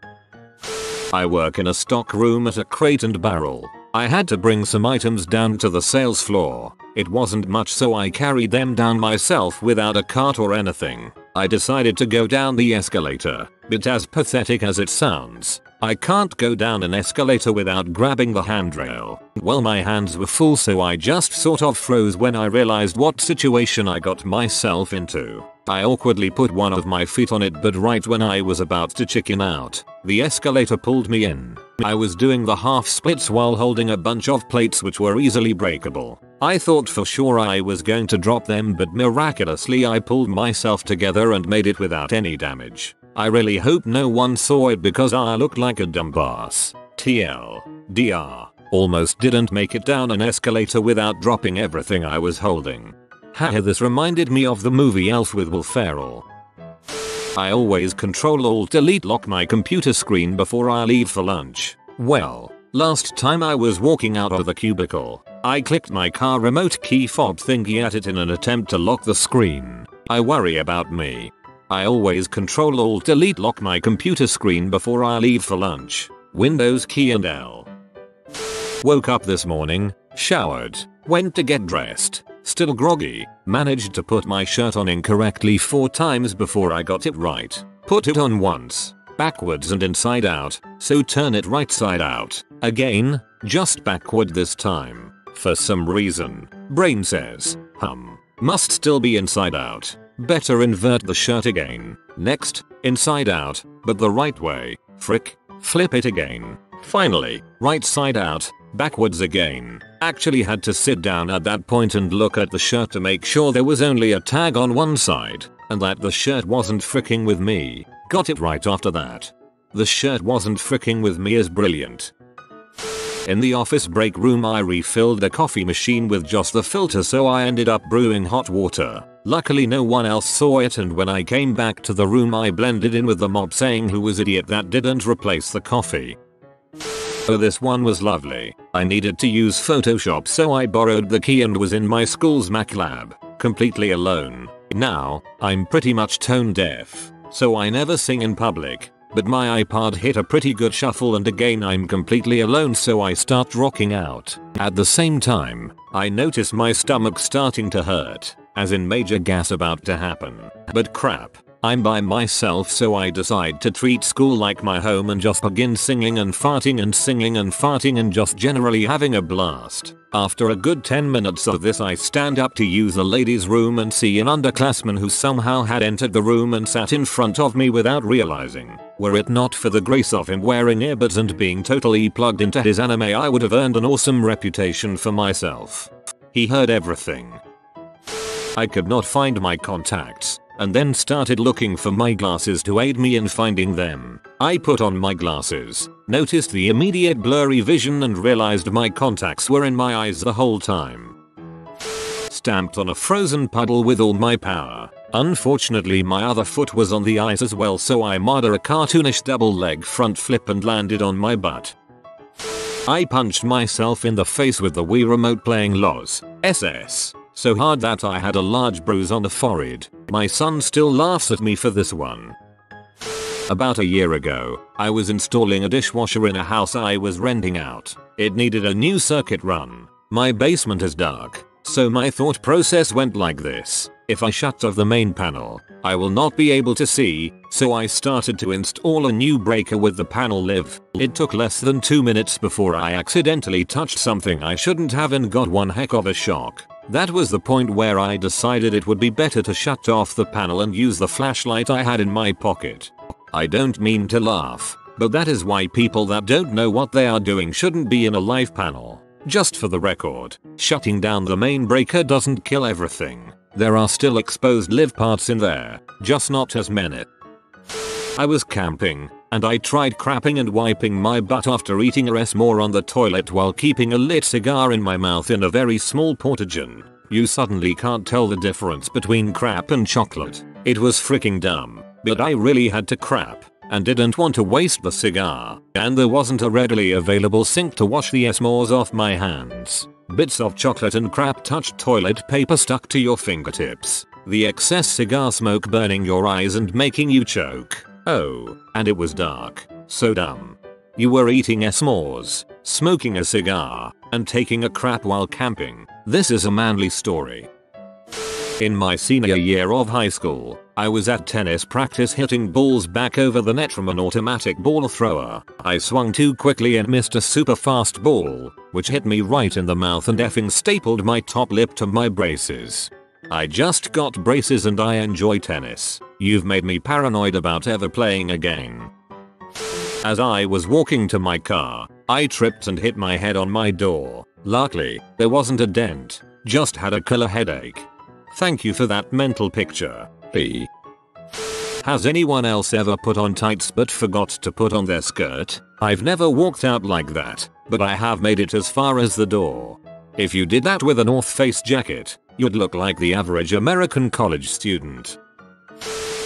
I work in a stock room at a Crate and Barrel. I had to bring some items down to the sales floor. It wasn't much so I carried them down myself without a cart or anything. I decided to go down the escalator, but as pathetic as it sounds, I can't go down an escalator without grabbing the handrail. Well, my hands were full so I just sort of froze when I realized what situation I got myself into. I awkwardly put one of my feet on it, but right when I was about to chicken out, the escalator pulled me in. I was doing the half splits while holding a bunch of plates which were easily breakable. I thought for sure I was going to drop them, but miraculously I pulled myself together and made it without any damage. I really hope no one saw it because I looked like a dumbass. TLDR. Almost didn't make it down an escalator without dropping everything I was holding. Haha, this reminded me of the movie Elf with Will Ferrell. I always Control-Alt-Delete lock my computer screen before I leave for lunch. Well, last time I was walking out of the cubicle, I clicked my car remote key fob thingy at it in an attempt to lock the screen. I worry about me. I always Control-Alt-Delete lock my computer screen before I leave for lunch. Windows key and L. Woke up this morning, showered, went to get dressed, still groggy, managed to put my shirt on incorrectly 4 times before I got it right. Put it on once, backwards and inside out, so turn it right side out. Again, just backward this time. For some reason, brain says, must still be inside out. Better invert the shirt again. Next, inside out, but the right way. Frick. Flip it again. Finally, right side out, backwards again. Actually had to sit down at that point and look at the shirt to make sure there was only a tag on one side, and that the shirt wasn't fricking with me. Got it right after that. The shirt wasn't fricking with me is brilliant. In the office break room I refilled a coffee machine with just the filter, so I ended up brewing hot water. Luckily no one else saw it, and when I came back to the room I blended in with the mob saying who was idiot that didn't replace the coffee. Oh, this one was lovely. I needed to use Photoshop so I borrowed the key and was in my school's Mac lab, completely alone. Now, I'm pretty much tone deaf, so I never sing in public. But my iPod hit a pretty good shuffle and again I'm completely alone, so I start rocking out. At the same time, I notice my stomach starting to hurt, as in major gas about to happen. But crap, I'm by myself, so I decide to treat school like my home and just begin singing and farting and just generally having a blast. After a good 10 minutes of this I stand up to use the ladies' room and see an underclassman who somehow had entered the room and sat in front of me without realizing. Were it not for the grace of him wearing earbuds and being totally plugged into his anime, I would have earned an awesome reputation for myself. He heard everything. I could not find my contacts, and then started looking for my glasses to aid me in finding them. I put on my glasses, noticed the immediate blurry vision and realized my contacts were in my eyes the whole time. Stamped on a frozen puddle with all my power. Unfortunately my other foot was on the ice as well, so I made a cartoonish double leg front flip and landed on my butt. I punched myself in the face with the Wii remote playing LOS SS. So hard that I had a large bruise on the forehead. My son still laughs at me for this one. About a year ago, I was installing a dishwasher in a house I was renting out. It needed a new circuit run. My basement is dark, so my thought process went like this. If I shut off the main panel, I will not be able to see, so I started to install a new breaker with the panel live. It took less than 2 minutes before I accidentally touched something I shouldn't have and got one heck of a shock. That was the point where I decided it would be better to shut off the panel and use the flashlight I had in my pocket. I don't mean to laugh, but that is why people that don't know what they are doing shouldn't be in a live panel. Just for the record, shutting down the main breaker doesn't kill everything. There are still exposed live parts in there, just not as many. I was camping, and I tried crapping and wiping my butt after eating a s'more on the toilet while keeping a lit cigar in my mouth in a very small portageon. You suddenly can't tell the difference between crap and chocolate. It was freaking dumb, but I really had to crap and didn't want to waste the cigar, and there wasn't a readily available sink to wash the s'mores off my hands. Bits of chocolate and crap touched toilet paper stuck to your fingertips. The excess cigar smoke burning your eyes and making you choke. Oh, and it was dark. So dumb. You were eating s'mores, smoking a cigar, and taking a crap while camping. This is a manly story. In my senior year of high school, I was at tennis practice hitting balls back over the net from an automatic ball thrower. I swung too quickly and missed a super fast ball, which hit me right in the mouth and effing stapled my top lip to my braces. I just got braces and I enjoy tennis. You've made me paranoid about ever playing again. As I was walking to my car, I tripped and hit my head on my door. Luckily, there wasn't a dent, just had a killer headache. Thank you for that mental picture. P. Has anyone else ever put on tights but forgot to put on their skirt? I've never walked out like that, but I have made it as far as the door. If you did that with a North Face jacket, you'd look like the average American college student.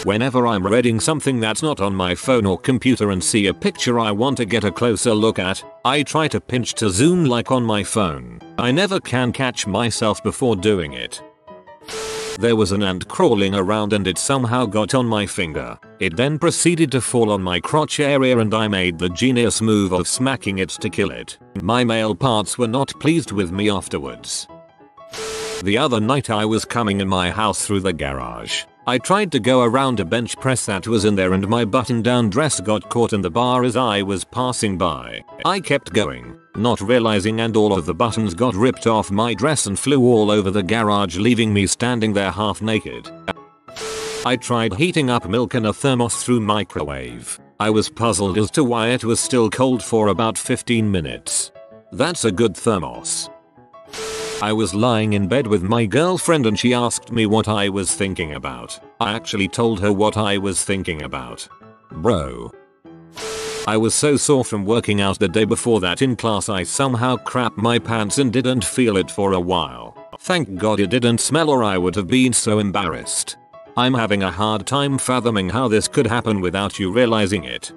Whenever I'm reading something that's not on my phone or computer and see a picture I want to get a closer look at, I try to pinch to zoom like on my phone. I never can catch myself before doing it. There was an ant crawling around and it somehow got on my finger. It then proceeded to fall on my crotch area and I made the genius move of smacking it to kill it. My male parts were not pleased with me afterwards. The other night I was coming in my house through the garage. I tried to go around a bench press that was in there and my button-down dress got caught in the bar as I was passing by. I kept going, not realizing, and all of the buttons got ripped off my dress and flew all over the garage, leaving me standing there half naked. I tried heating up milk in a thermos through microwave. I was puzzled as to why it was still cold for about 15 minutes. That's a good thermos. I was lying in bed with my girlfriend and she asked me what I was thinking about. I actually told her what I was thinking about. Bro. I was so sore from working out the day before that in class I somehow crapped my pants and didn't feel it for a while. Thank God it didn't smell or I would have been so embarrassed. I'm having a hard time fathoming how this could happen without you realizing it.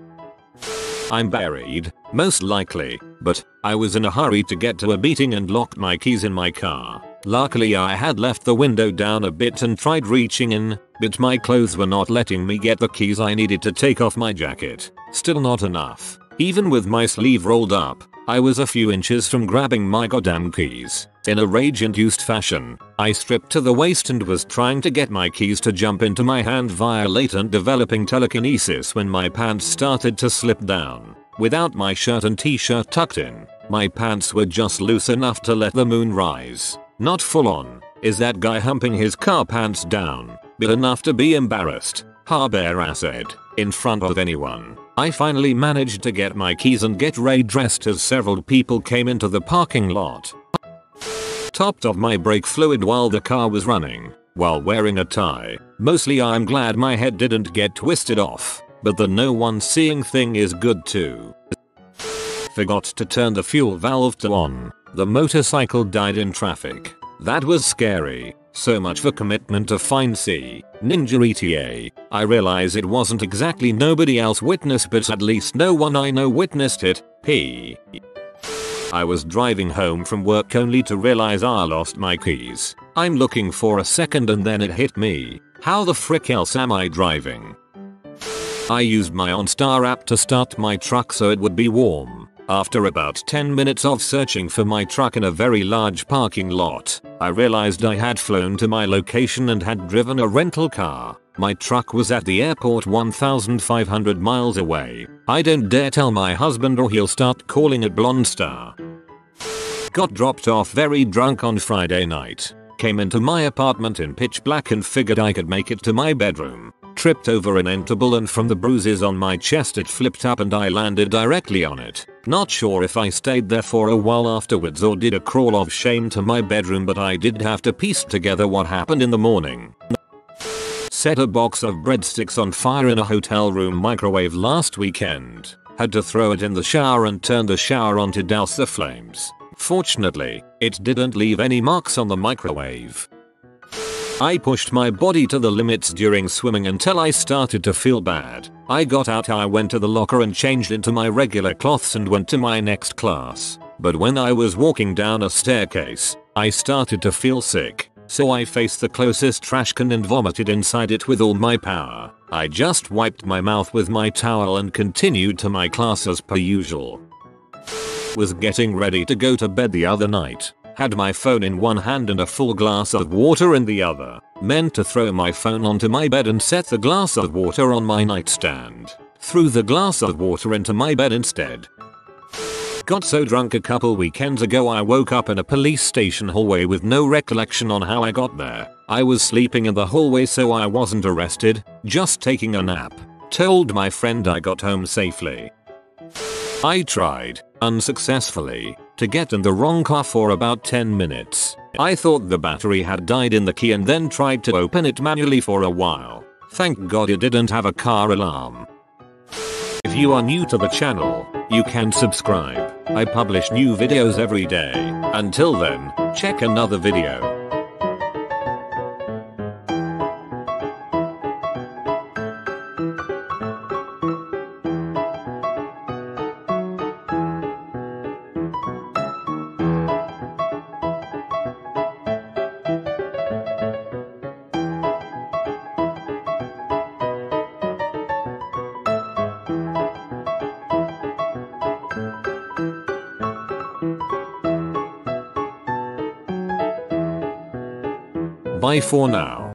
I'm buried, most likely, but I was in a hurry to get to a meeting and locked my keys in my car. Luckily I had left the window down a bit and tried reaching in, but my clothes were not letting me get the keys. I needed to take off my jacket. Still not enough. Even with my sleeve rolled up, I was a few inches from grabbing my goddamn keys. In a rage-induced fashion, I stripped to the waist and was trying to get my keys to jump into my hand via latent developing telekinesis when my pants started to slip down. Without my shirt and t-shirt tucked in, my pants were just loose enough to let the moon rise. Not full on, is that guy humping his car pants down, but enough to be embarrassed, bare-ass said, in front of anyone. I finally managed to get my keys and get ready dressed as several people came into the parking lot. Topped off my brake fluid while the car was running, while wearing a tie. Mostly I'm glad my head didn't get twisted off, but the no one seeing thing is good too. Forgot to turn the fuel valve to on. The motorcycle died in traffic. That was scary. So much for commitment to find C. Ninja ETA. I realize it wasn't exactly nobody else witnessed, but at least no one I know witnessed it. P. I was driving home from work only to realize I lost my keys. I'm looking for a second and then it hit me. How the frick else am I driving? I used my OnStar app to start my truck so it would be warm. After about 10 minutes of searching for my truck in a very large parking lot, I realized I had flown to my location and had driven a rental car. My truck was at the airport 1,500 miles away. I don't dare tell my husband or he'll start calling it Blonde Star. Got dropped off very drunk on Friday night. Came into my apartment in pitch black and figured I could make it to my bedroom. Tripped over an end table and from the bruises on my chest it flipped up and I landed directly on it. Not sure if I stayed there for a while afterwards or did a crawl of shame to my bedroom, but I did have to piece together what happened in the morning. Set a box of breadsticks on fire in a hotel room microwave last weekend. Had to throw it in the shower and turn the shower on to douse the flames. Fortunately, it didn't leave any marks on the microwave. I pushed my body to the limits during swimming until I started to feel bad. I got out, I went to the locker and changed into my regular clothes and went to my next class. But when I was walking down a staircase, I started to feel sick. So I faced the closest trash can and vomited inside it with all my power. I just wiped my mouth with my towel and continued to my class as per usual. Was getting ready to go to bed the other night. Had my phone in one hand and a full glass of water in the other. Meant to throw my phone onto my bed and set the glass of water on my nightstand. Threw the glass of water into my bed instead. Got so drunk a couple weekends ago I woke up in a police station hallway with no recollection on how I got there. I was sleeping in the hallway so I wasn't arrested, just taking a nap. Told my friend I got home safely. I tried, unsuccessfully, to get in the wrong car for about 10 minutes. I thought the battery had died in the key and then tried to open it manually for a while. Thank God it didn't have a car alarm. If you are new to the channel, you can subscribe. I publish new videos every day. Until then, check another video. Bye for now.